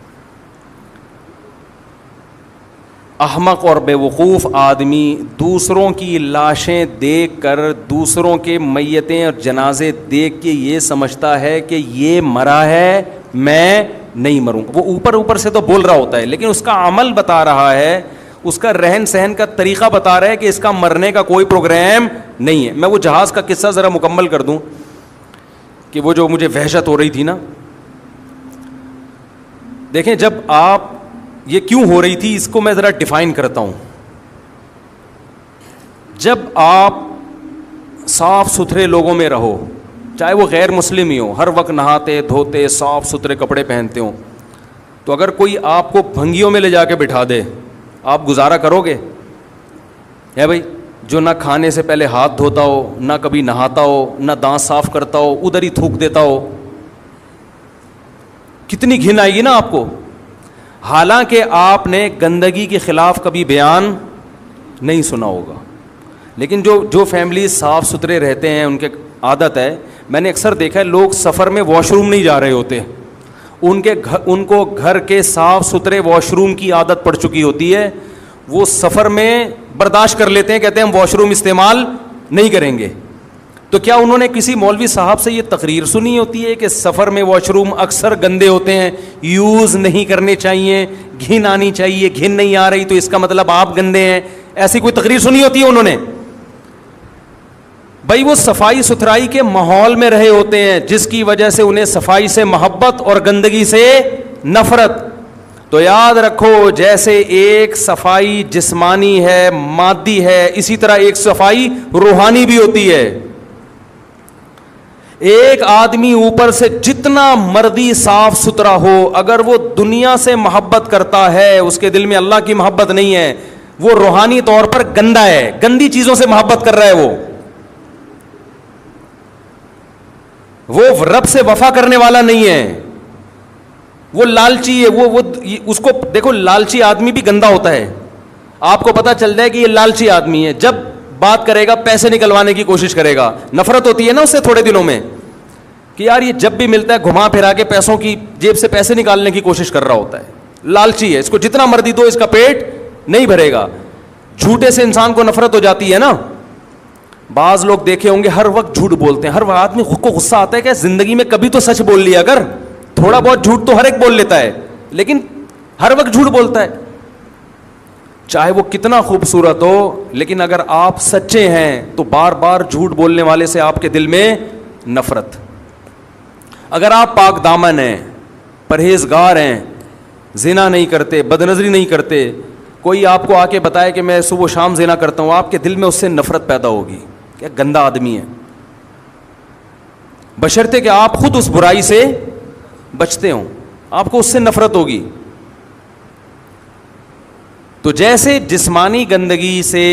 [SPEAKER 1] احمق اور بے وقوف آدمی دوسروں کی لاشیں دیکھ کر, دوسروں کے میتیں اور جنازے دیکھ کے یہ سمجھتا ہے کہ یہ مرا ہے میں نہیں مروں. وہ اوپر اوپر سے تو بول رہا ہوتا ہے لیکن اس کا عمل بتا رہا ہے, اس کا رہن سہن کا طریقہ بتا رہا ہے کہ اس کا مرنے کا کوئی پروگرام نہیں ہے. میں وہ جہاز کا قصہ ذرا مکمل کر دوں کہ وہ جو مجھے وحشت ہو رہی تھی نا. دیکھیں جب آپ یہ کیوں ہو رہی تھی اس کو میں ذرا ڈیفائن کرتا ہوں. جب آپ صاف ستھرے لوگوں میں رہو, چاہے وہ غیر مسلم ہی ہو, ہر وقت نہاتے دھوتے صاف ستھرے کپڑے پہنتے ہوں, تو اگر کوئی آپ کو بھنگیوں میں لے جا کے بٹھا دے آپ گزارا کرو گے؟ ہے بھائی, جو نہ کھانے سے پہلے ہاتھ دھوتا ہو, نہ کبھی نہاتا ہو, نہ دانت صاف کرتا ہو, ادھر ہی تھوک دیتا ہو, کتنی گھن آئے گی نا آپ کو. حالانکہ آپ نے گندگی کے خلاف کبھی بیان نہیں سنا ہوگا, لیکن جو فیملی صاف ستھرے رہتے ہیں ان کے عادت ہے. میں نے اکثر دیکھا ہے لوگ سفر میں واش روم نہیں جا رہے ہوتے, ان کو گھر کے صاف ستھرے واش روم کی عادت پڑ چکی ہوتی ہے. وہ سفر میں برداشت کر لیتے ہیں, کہتے ہیں ہم واش روم استعمال نہیں کریں گے. تو کیا انہوں نے کسی مولوی صاحب سے یہ تقریر سنی ہوتی ہے کہ سفر میں واش روم اکثر گندے ہوتے ہیں, یوز نہیں کرنے چاہیے, گھن آنی چاہیے, گھن نہیں آ رہی تو اس کا مطلب آپ گندے ہیں؟ ایسی کوئی تقریر سنی ہوتی ہے انہوں نے؟ بھائی وہ صفائی ستھرائی کے ماحول میں رہے ہوتے ہیں جس کی وجہ سے انہیں صفائی سے محبت اور گندگی سے نفرت. تو یاد رکھو جیسے ایک صفائی جسمانی ہے, مادی ہے, اسی طرح ایک صفائی روحانی بھی ہوتی ہے. ایک آدمی اوپر سے جتنا مرضی صاف ستھرا ہو, اگر وہ دنیا سے محبت کرتا ہے, اس کے دل میں اللہ کی محبت نہیں ہے, وہ روحانی طور پر گندا ہے, گندی چیزوں سے محبت کر رہا ہے. وہ رب سے وفا کرنے والا نہیں ہے, وہ لالچی ہے. وہ اس کو دیکھو, لالچی آدمی بھی گندا ہوتا ہے. آپ کو پتا چل جائے کہ یہ لالچی آدمی ہے جب بات کرے گا پیسے نکلوانے کی کوشش کرے گا. نفرت ہوتی ہے نا اس سے تھوڑے دنوں میں کہ یار یہ جب بھی ملتا ہے گھما پھرا کے پیسوں کی جیب سے پیسے نکالنے کی کوشش کر رہا ہوتا ہے. لالچی ہے, اس کو جتنا مرضی دو اس کا پیٹ نہیں بھرے گا. جھوٹے سے انسان کو نفرت ہو جاتی ہے نا. بعض لوگ دیکھے ہوں گے ہر وقت جھوٹ بولتے ہیں. ہر آدمی خود کو غصہ آتا ہے کہ زندگی میں کبھی تو سچ بول لیا کر. تھوڑا بہت جھوٹ تو ہر ایک بول لیتا ہے لیکن ہر وقت جھوٹ بولتا ہے, چاہے وہ کتنا خوبصورت ہو. لیکن اگر آپ سچے ہیں تو بار بار جھوٹ بولنے والے سے آپ کے دل میں نفرت. اگر آپ پاک دامن ہیں, پرہیزگار ہیں, زنا نہیں کرتے, بدنظری نہیں کرتے, کوئی آپ کو آ کے بتائے کہ میں صبح و شام زنا کرتا ہوں, آپ کے دل میں اس سے نفرت پیدا ہوگی, کیا گندا آدمی ہے. بشرطے کہ آپ خود اس برائی سے بچتے ہوں, آپ کو اس سے نفرت ہوگی. تو جیسے جسمانی گندگی سے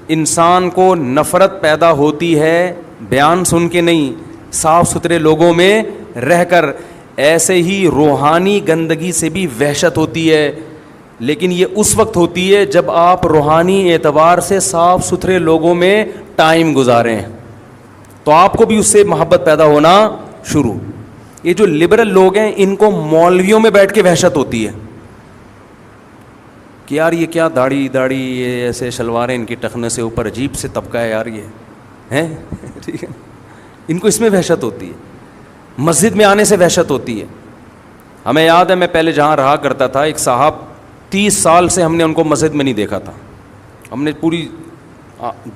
[SPEAKER 1] انسان کو نفرت پیدا ہوتی ہے بیان سن کے نہیں, صاف ستھرے لوگوں میں رہ کر, ایسے ہی روحانی گندگی سے بھی وحشت ہوتی ہے. لیکن یہ اس وقت ہوتی ہے جب آپ روحانی اعتبار سے صاف ستھرے لوگوں میں ٹائم گزاریں تو آپ کو بھی اس سے محبت پیدا ہونا شروع. یہ جو لبرل لوگ ہیں ان کو مولویوں میں بیٹھ کے وحشت ہوتی ہے کہ یار یہ کیا داڑھی یہ ایسے شلواریں ان کی ٹخنے سے اوپر, عجیب سے طبقہ ہے یار یہ ہیں. ٹھیک ہے, ان کو اس میں وحشت ہوتی ہے. مسجد میں آنے سے وحشت ہوتی ہے. ہمیں یاد ہے میں پہلے جہاں رہا کرتا تھا ایک صاحب 30 سال سے ہم نے ان کو مسجد میں نہیں دیکھا تھا. ہم نے پوری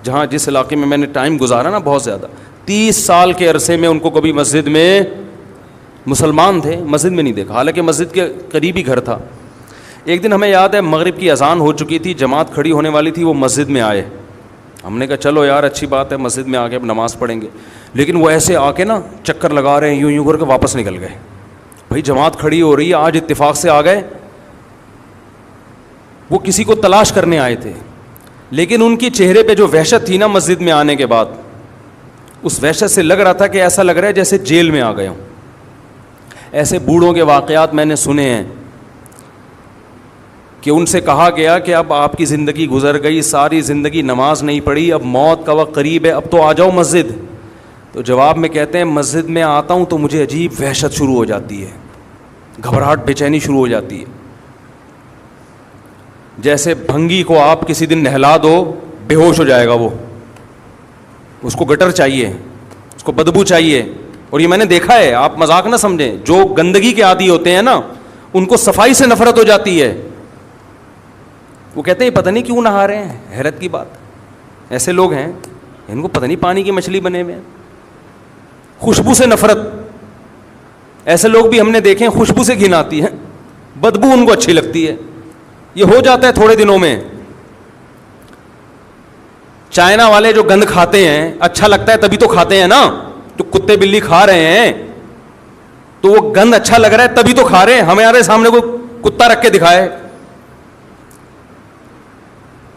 [SPEAKER 1] جہاں جس علاقے میں نے ٹائم گزارا نا بہت زیادہ 30 سال کے عرصے میں ان کو کبھی مسجد میں, مسلمان تھے, مسجد میں نہیں دیکھا, حالانکہ مسجد کے قریب ہی گھر تھا. ایک دن ہمیں یاد ہے مغرب کی اذان ہو چکی تھی, جماعت کھڑی ہونے والی تھی, وہ مسجد میں آئے. ہم نے کہا چلو یار اچھی بات ہے مسجد میں آ کے اب نماز پڑھیں گے. لیکن وہ ایسے آ کے نا چکر لگا رہے ہیں, یوں کر کے واپس نکل گئے. بھائی جماعت کھڑی ہو رہی ہے, آج اتفاق سے آ گئے. وہ کسی کو تلاش کرنے آئے تھے, لیکن ان کی چہرے پہ جو وحشت تھی نا مسجد میں آنے کے بعد, اس وحشت سے لگ رہا تھا کہ ایسا لگ رہا ہے جیسے جیل میں آ گئے ہوں. ایسے بوڑھوں کے واقعات میں نے سنے ہیں کہ ان سے کہا گیا کہ اب آپ کی زندگی گزر گئی, ساری زندگی نماز نہیں پڑھی, اب موت کا وقت قریب ہے, اب تو آ جاؤ مسجد. تو جواب میں کہتے ہیں مسجد میں آتا ہوں تو مجھے عجیب وحشت شروع ہو جاتی ہے, گھبراہٹ بے چینی شروع ہو جاتی ہے. جیسے بھنگی کو آپ کسی دن نہلا دو بے ہوش ہو جائے گا وہ, اس کو گٹر چاہیے, اس کو بدبو چاہیے. اور یہ میں نے دیکھا ہے, آپ مذاق نہ سمجھیں, جو گندگی کے عادی ہوتے ہیں نا ان کو صفائی سے نفرت ہو جاتی ہے. وہ کہتے ہیں پتہ نہیں کیوں نہا رہے ہیں, حیرت کی بات. ایسے لوگ ہیں ان کو پتہ نہیں پانی کی مچھلی بنے ہوئے ہیں. خوشبو سے نفرت, ایسے لوگ بھی ہم نے دیکھے ہیں, خوشبو سے گھن آتی ہے, بدبو ان کو اچھی لگتی ہے. یہ ہو جاتا ہے تھوڑے دنوں میں. چائنا والے جو گند کھاتے ہیں اچھا لگتا ہے تبھی تو کھاتے ہیں نا, جو کتے بلی کھا رہے ہیں تو وہ گند اچھا لگ رہا ہے تبھی تو کھا رہے ہیں. ہمارے سامنے کوئی کتا رکھ کے دکھائے,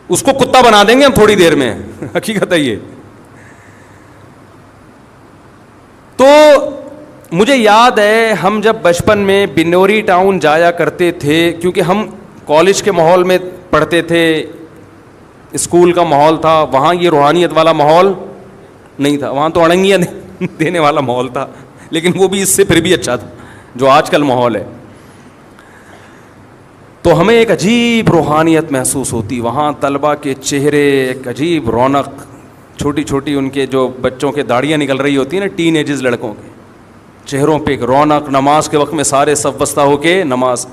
[SPEAKER 1] اس کو کتا بنا دیں گے ہم تھوڑی دیر میں. حقیقت ہے یہ. تو مجھے یاد ہے ہم جب بچپن میں بنوری ٹاؤن جایا کرتے تھے, کیونکہ ہم کالج کے ماحول میں پڑھتے تھے, اسکول کا ماحول تھا, وہاں یہ روحانیت والا ماحول نہیں تھا, وہاں تو اڑنگیاں دینے والا ماحول تھا, لیکن وہ بھی اس سے پھر بھی اچھا تھا جو آج کل ماحول ہے. تو ہمیں ایک عجیب روحانیت محسوس ہوتی وہاں, طلباء کے چہرے ایک عجیب رونق, چھوٹی چھوٹی ان کے جو بچوں کے داڑیاں نکل رہی ہوتی ہیں نا, ٹین ایجز لڑکوں کے چہروں پہ ایک رونق. نماز کے وقت میں سارے صف بستہ ہو کے نماز,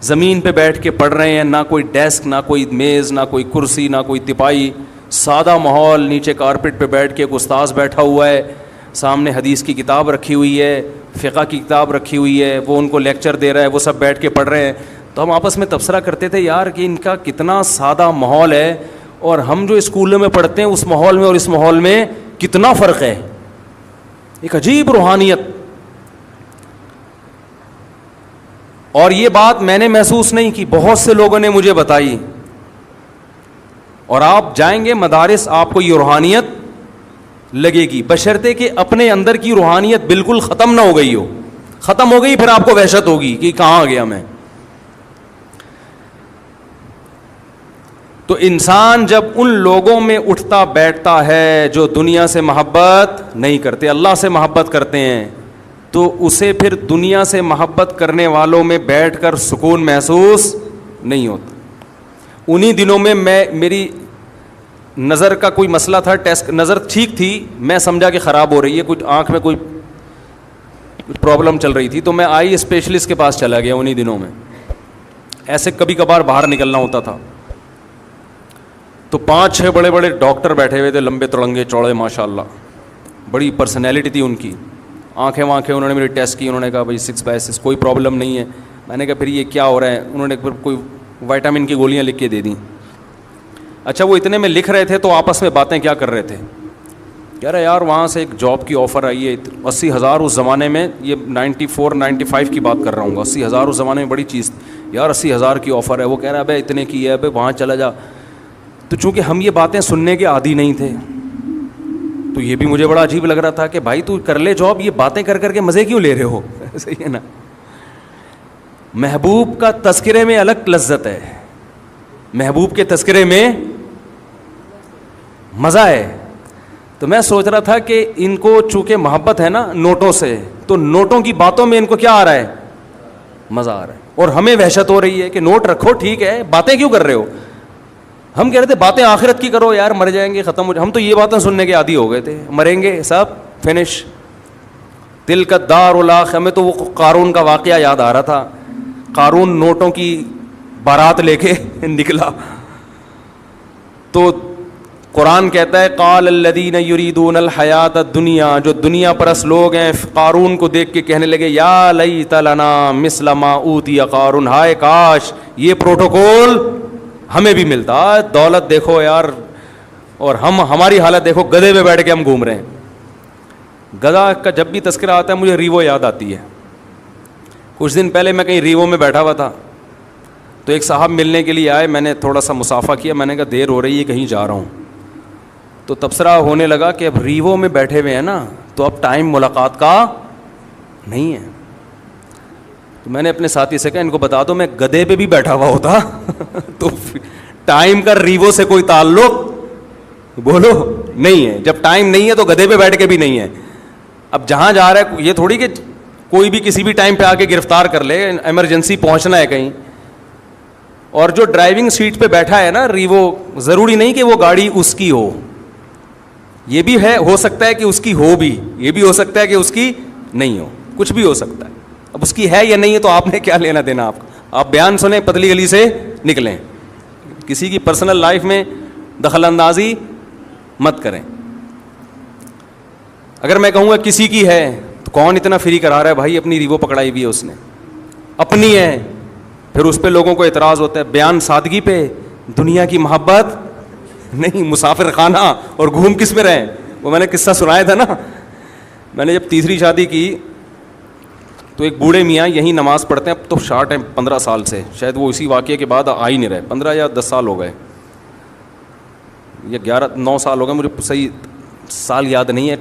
[SPEAKER 1] زمین پہ بیٹھ کے پڑھ رہے ہیں, نہ کوئی ڈیسک, نہ کوئی میز, نہ کوئی کرسی, نہ کوئی تپائی, سادہ ماحول. نیچے کارپیٹ پہ بیٹھ کے ایک استاذ بیٹھا ہوا ہے, سامنے حدیث کی کتاب رکھی ہوئی ہے, فقہ کی کتاب رکھی ہوئی ہے, وہ ان کو لیکچر دے رہا ہے, وہ سب بیٹھ کے پڑھ رہے ہیں. تو ہم آپس میں تبصرہ کرتے تھے یار کہ ان کا کتنا سادہ ماحول ہے, اور ہم جو اسکولوں میں پڑھتے ہیں اس ماحول میں اور اس ماحول میں کتنا فرق ہے. ایک عجیب روحانیت. اور یہ بات میں نے محسوس نہیں کی, بہت سے لوگوں نے مجھے بتائی. اور آپ جائیں گے مدارس, آپ کو یہ روحانیت لگے گی, بشرطے کہ اپنے اندر کی روحانیت بالکل ختم نہ ہو گئی ہو. ختم ہو گئی پھر آپ کو وحشت ہوگی کہ کہاں آ گیا میں. تو انسان جب ان لوگوں میں اٹھتا بیٹھتا ہے جو دنیا سے محبت نہیں کرتے, اللہ سے محبت کرتے ہیں, تو اسے پھر دنیا سے محبت کرنے والوں میں بیٹھ کر سکون محسوس نہیں ہوتا. انہی دنوں میں میری نظر کا کوئی مسئلہ تھا, ٹیسٹ نظر ٹھیک تھی, میں سمجھا کہ خراب ہو رہی ہے, کچھ آنکھ میں کوئی پرابلم چل رہی تھی, تو میں آئی اسپیشلسٹ کے پاس چلا گیا انہی دنوں میں. ایسے کبھی کبھار باہر نکلنا ہوتا تھا تو 5-6 بڑے بڑے ڈاکٹر بیٹھے ہوئے تھے, لمبے تڑنگے چوڑے, ماشاء اللہ بڑی پرسنالٹی تھی ان کی. آنکھیں انہوں نے میری ٹیسٹ کی, انہوں نے کہا بھائی 6/6 کوئی پرابلم نہیں ہے. میں نے کہا پھر یہ کیا ہو رہا ہے, انہوں نے پھر کوئی وائٹامن کی گولیاں لکھ کے دے دیں. اچھا وہ اتنے میں لکھ رہے تھے تو آپس میں باتیں کیا کر رہے تھے, کہہ رہے یار وہاں سے ایک جاب کی آفر آئی ہے 80,000 اس زمانے میں, یہ 94-95 کی بات کر رہا ہوں, 80,000 اس زمانے میں بڑی چیز تھی یار, 80,000 کی آفر ہے. وہ کہہ رہا ہے ابے اتنے کی ہے, ابے وہاں چلا جا. تو چونکہ ہم یہ باتیں سننے کے عادی نہیں تھے تو یہ بھی مجھے بڑا عجیب لگ رہا تھا کہ بھائی تو کر لے جاب, یہ باتیں کر کر کے مزے کیوں لے رہے ہو. صحیح ہے نا. محبوب کا تذکرے میں الگ لذت ہے, محبوب کے تذکرے میں مزہ ہے. تو میں سوچ رہا تھا کہ ان کو چونکہ محبت ہے نا نوٹوں سے, تو نوٹوں کی باتوں میں ان کو کیا آ رہا ہے, مزہ آ رہا ہے, اور ہمیں وحشت ہو رہی ہے کہ نوٹ رکھو ٹھیک ہے, باتیں کیوں کر رہے ہو. ہم کہہ رہے تھے باتیں آخرت کی کرو یار, مر جائیں گے ختم ہو جائے. ہم تو یہ باتیں سننے کے عادی ہو گئے تھے, مریں گے سب فنش. تلک الدار الاخرہ. ہمیں تو وہ قارون کا واقعہ یاد آ رہا تھا. قارون نوٹوں کی بارات لے کے نکلا, تو قرآن کہتا ہے قال الذین یریدون الحیات الدنیا, جو دنیا پرست لوگ ہیں قارون کو دیکھ کے کہنے لگے یا لیت لنا مثل ما اوتی قارون, ہائے کاش یہ پروٹوکول ہمیں بھی ملتا. دولت دیکھو یار, اور ہماری حالت دیکھو, گدھے پہ بیٹھ کے ہم گھوم رہے ہیں. گدھا کا جب بھی تذکرہ آتا ہے مجھے ریوو یاد آتی ہے. کچھ دن پہلے میں کہیں ریوو میں بیٹھا ہوا تھا, تو ایک صاحب ملنے کے لیے آئے. میں نے تھوڑا سا مصافحہ کیا, میں نے کہا دیر ہو رہی ہے کہیں جا رہا ہوں. تو تبصرہ ہونے لگا کہ اب ریوو میں بیٹھے ہوئے ہیں نا, تو اب ٹائم ملاقات کا نہیں ہے. تو میں نے اپنے ساتھی سے کہا ان کو بتا دو میں گدھے پہ بھی بیٹھا ہوا ہوتا تو ٹائم کا ریوو سے کوئی تعلق بولو نہیں ہے. جب ٹائم نہیں ہے تو گدھے پہ بیٹھ کے بھی نہیں ہے. اب جہاں جا رہا ہے یہ تھوڑی کہ کوئی بھی کسی بھی ٹائم پہ آ کے گرفتار کر لے, ایمرجنسی پہنچنا ہے کہیں. اور جو ڈرائیونگ سیٹ پہ بیٹھا ہے نا ریوو, ضروری نہیں کہ وہ گاڑی اس کی ہو, یہ بھی ہے, ہو سکتا ہے کہ اس کی ہو بھی, یہ بھی ہو سکتا ہے کہ اس کی نہیں ہو, کچھ بھی ہو سکتا ہے. اب اس کی ہے یا نہیں ہے تو آپ نے کیا لینا دینا. آپ بیان سنیں, پتلی گلی سے نکلیں, کسی کی پرسنل لائف میں دخل اندازی مت کریں. اگر میں کہوں گا کسی کی ہے تو کون اتنا فری کرا رہا ہے بھائی, اپنی ریوو پکڑائی ہوئی ہے اس نے, اپنی ہے. پھر اس پہ لوگوں کو اعتراض ہوتا ہے بیان سادگی پہ, دنیا کی محبت نہیں, مسافر خانہ اور گھوم کس میں رہیں. وہ میں نے قصہ سنایا تھا نا, میں نے جب تیسری شادی کی تو ایک بوڑھے میاں یہیں نماز پڑھتے ہیں, اب تو شارٹ ہیں 15 سال سے, شاید وہ اسی واقعے کے بعد آ ہی نہیں رہے, 15 یا 10 سال ہو گئے یا 9 سال ہو گئے, مجھے صحیح سال یاد نہیں ہے,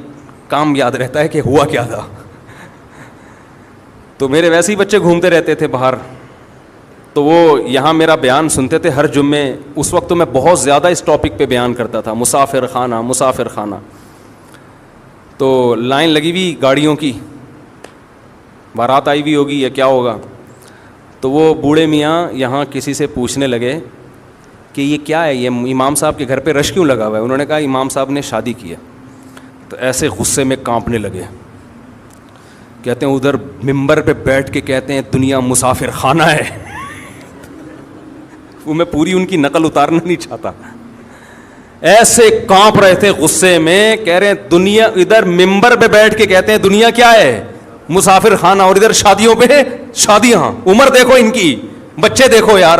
[SPEAKER 1] کام یاد رہتا ہے کہ ہوا کیا تھا. تو میرے ویسے ہی بچے گھومتے رہتے تھے باہر, تو وہ یہاں میرا بیان سنتے تھے ہر جمعے. اس وقت تو میں بہت زیادہ اس ٹاپک پہ بیان کرتا تھا, مسافر خانہ مسافر خانہ. تو لائن لگی ہوئی گاڑیوں کی, بارات آئی ہوئی ہوگی یا کیا ہوگا. تو وہ بوڑھے میاں یہاں کسی سے پوچھنے لگے کہ یہ کیا ہے, یہ امام صاحب کے گھر پہ رش کیوں لگا ہوا ہے. انہوں نے کہا امام صاحب نے شادی کی ہے. تو ایسے غصے میں کانپنے لگے, کہتے ہیں ادھر ممبر پہ بیٹھ کے کہتے ہیں دنیا مسافر خانہ ہے. وہ میں پوری ان کی نقل اتارنا نہیں چاہتا, ایسے کانپ رہے تھے غصے میں, کہہ رہے ہیں دنیا, ادھر ممبر پہ بیٹھ کے کہتے ہیں دنیا کیا ہے مسافر خانہ, اور ادھر شادیوں پہ شادیاں, عمر دیکھو ان کی, بچے دیکھو یار,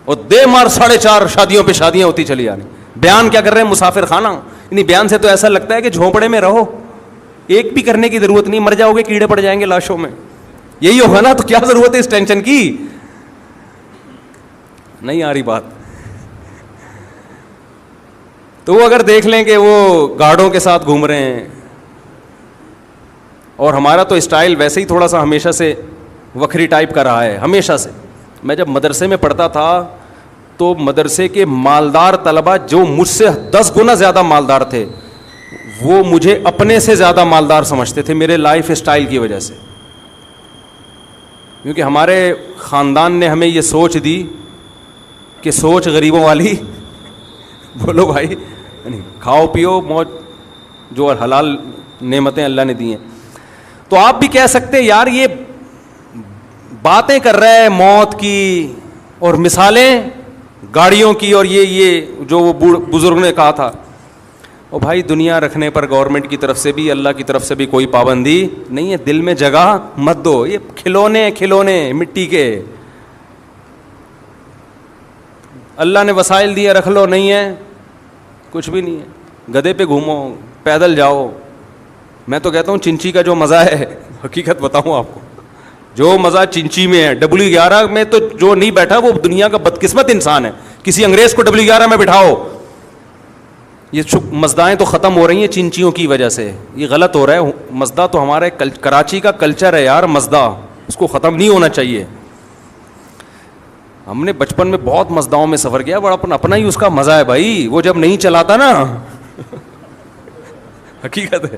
[SPEAKER 1] اور دے مار 4.5 شادیوں پہ شادیاں ہوتی چلی جا رہی. بیان کیا کر رہے ہیں مسافر خانہ. یعنی بیان سے تو ایسا لگتا ہے کہ جھونپڑے میں رہو, ایک بھی کرنے کی ضرورت نہیں, مر جاؤ گے کیڑے پڑ جائیں گے لاشوں میں, یہی ہوگا نا, تو کیا ضرورت ہے اس ٹینشن کی. نہیں آ رہی بات. تو وہ اگر دیکھ لیں کہ وہ گارڈوں کے ساتھ گھوم رہے ہیں, اور ہمارا تو اسٹائل ویسے ہی تھوڑا سا ہمیشہ سے وکھری ٹائپ کا رہا ہے, ہمیشہ سے. میں جب مدرسے میں پڑھتا تھا تو مدرسے کے مالدار طلبہ جو مجھ سے 10 گنا زیادہ مالدار تھے, وہ مجھے اپنے سے زیادہ مالدار سمجھتے تھے میرے لائف اسٹائل کی وجہ سے. کیونکہ ہمارے خاندان نے ہمیں یہ سوچ دی کہ سوچ غریبوں والی بولو بھائی, کھاؤ پیو موج, جو حلال نعمتیں اللہ نے دی ہیں. تو آپ بھی کہہ سکتے یار یہ باتیں کر رہے ہیں موت کی اور مثالیں گاڑیوں کی, اور یہ جو وہ بزرگ نے کہا تھا. اور بھائی دنیا رکھنے پر گورنمنٹ کی طرف سے بھی اللہ کی طرف سے بھی کوئی پابندی نہیں ہے, دل میں جگہ مت دو. یہ کھلونے مٹی کے, اللہ نے وسائل دیے رکھ لو, نہیں ہے کچھ بھی نہیں ہے. گدھے پہ گھومو, پیدل جاؤ. میں تو کہتا ہوں چنچی کا جو مزہ ہے, حقیقت بتاؤں آپ کو, جو مزہ چنچی میں ہے, W11 میں تو جو نہیں بیٹھا وہ دنیا کا بدقسمت انسان ہے. کسی انگریز کو W11 میں بٹھاؤ, یہ مزدائیں تو ختم ہو رہی ہیں چنچیوں کی وجہ سے. یہ غلط ہو رہا ہے. مزدہ تو ہمارے کراچی کا کلچر ہے یار, مزدہ, اس کو ختم نہیں ہونا چاہیے. ہم نے بچپن میں بہت مزداؤں میں سفر کیا, بڑا اپنا ہی اس کا مزہ ہے بھائی. وہ جب نہیں چلاتا نا حقیقت ہے,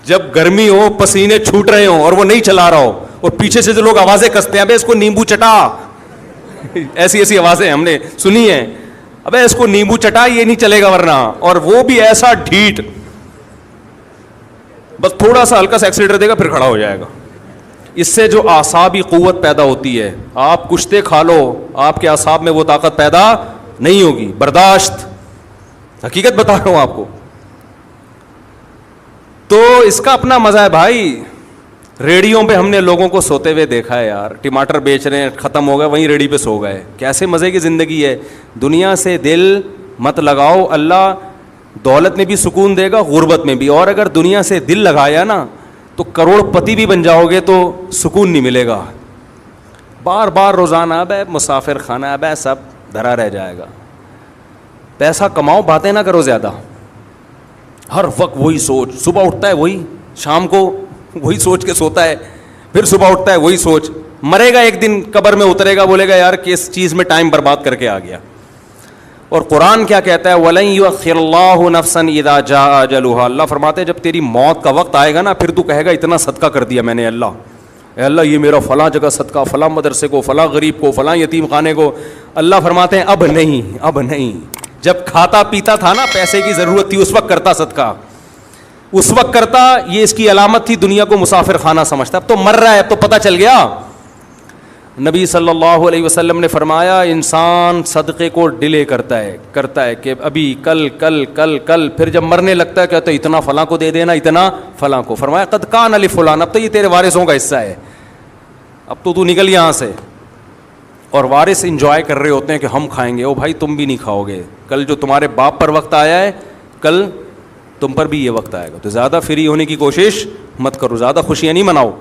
[SPEAKER 1] جب گرمی ہو, پسینے چھوٹ رہے ہوں اور وہ نہیں چلا رہا ہو, اور پیچھے سے جو لوگ آوازیں کستے ہیں, ابے اس کو نیمبو چٹا, ایسی آوازیں ہم نے سنی ہیں, ابے اس کو نیمبو چٹا, یہ نہیں چلے گا ورنہ. اور وہ بھی ایسا ڈھیٹ, بس تھوڑا سا ہلکا سا ایکسیلیٹر دے گا پھر کھڑا ہو جائے گا. اس سے جو اعصابی قوت پیدا ہوتی ہے, آپ کشتے کھا لو, آپ کے اعصاب میں وہ طاقت پیدا نہیں ہوگی. برداشت, حقیقت بتا رہا ہوں آپ کو. تو اس کا اپنا مزہ ہے بھائی. ریڑیوں پہ ہم نے لوگوں کو سوتے ہوئے دیکھا ہے یار, ٹماٹر بیچ رہے ہیں, ختم ہو گئے, وہیں ریڑی پہ سو گئے. کیسے مزے کی زندگی ہے. دنیا سے دل مت لگاؤ, اللہ دولت میں بھی سکون دے گا, غربت میں بھی. اور اگر دنیا سے دل لگایا نا تو کروڑ پتی بھی بن جاؤ گے تو سکون نہیں ملے گا. بار بار روزانہ اب ہے مسافر خانہ, اب ہے سب دھرا رہ جائے گا. پیسہ کماؤ, باتیں نہ کرو زیادہ. ہر وقت وہی سوچ, صبح اٹھتا ہے وہی, شام کو وہی سوچ کے سوتا ہے, پھر صبح اٹھتا ہے وہی سوچ. مرے گا ایک دن, قبر میں اترے گا, بولے گا یار کس چیز میں ٹائم برباد کر کے آ گیا. اور قرآن کیا کہتا ہے, وَلَن يُؤَخِّرَ اللَّهُ نَفْسًا إِذَا جَاءَ أَجَلُهَا. اللہ فرماتے ہیں جب تیری موت کا وقت آئے گا نا, پھر تو کہے گا اتنا صدقہ کر دیا میں نے اللہ, اے اللہ یہ میرا فلاں جگہ صدقہ, فلاں مدرسے کو, فلاں غریب کو, فلاں یتیم خانے کو. اللہ فرماتے ہیں اب نہیں, اب نہیں. جب کھاتا پیتا تھا نا, پیسے کی ضرورت تھی, اس وقت کرتا صدقہ, اس وقت کرتا. یہ اس کی علامت تھی, دنیا کو مسافر خانہ سمجھتا. اب تو مر رہا ہے, اب تو پتہ چل گیا. نبی صلی اللہ علیہ وسلم نے فرمایا انسان صدقے کو ڈیلے کرتا ہے کہ ابھی کل کل کل کل, پھر جب مرنے لگتا ہے کہتا ہے اتنا فلاں کو دے دینا, اتنا فلاں کو. فرمایا قد کان لفلان, اب تو یہ تیرے وارثوں کا حصہ ہے, اب تو نکل یہاں سے. اور وارث انجوائے کر رہے ہوتے ہیں کہ ہم کھائیں گے. او بھائی تم بھی نہیں کھاؤ گے, کل جو تمہارے باپ پر وقت آیا ہے کل تم پر بھی یہ وقت آئے گا. تو زیادہ فری ہونے کی کوشش مت کرو, زیادہ خوشیاں نہیں مناؤ.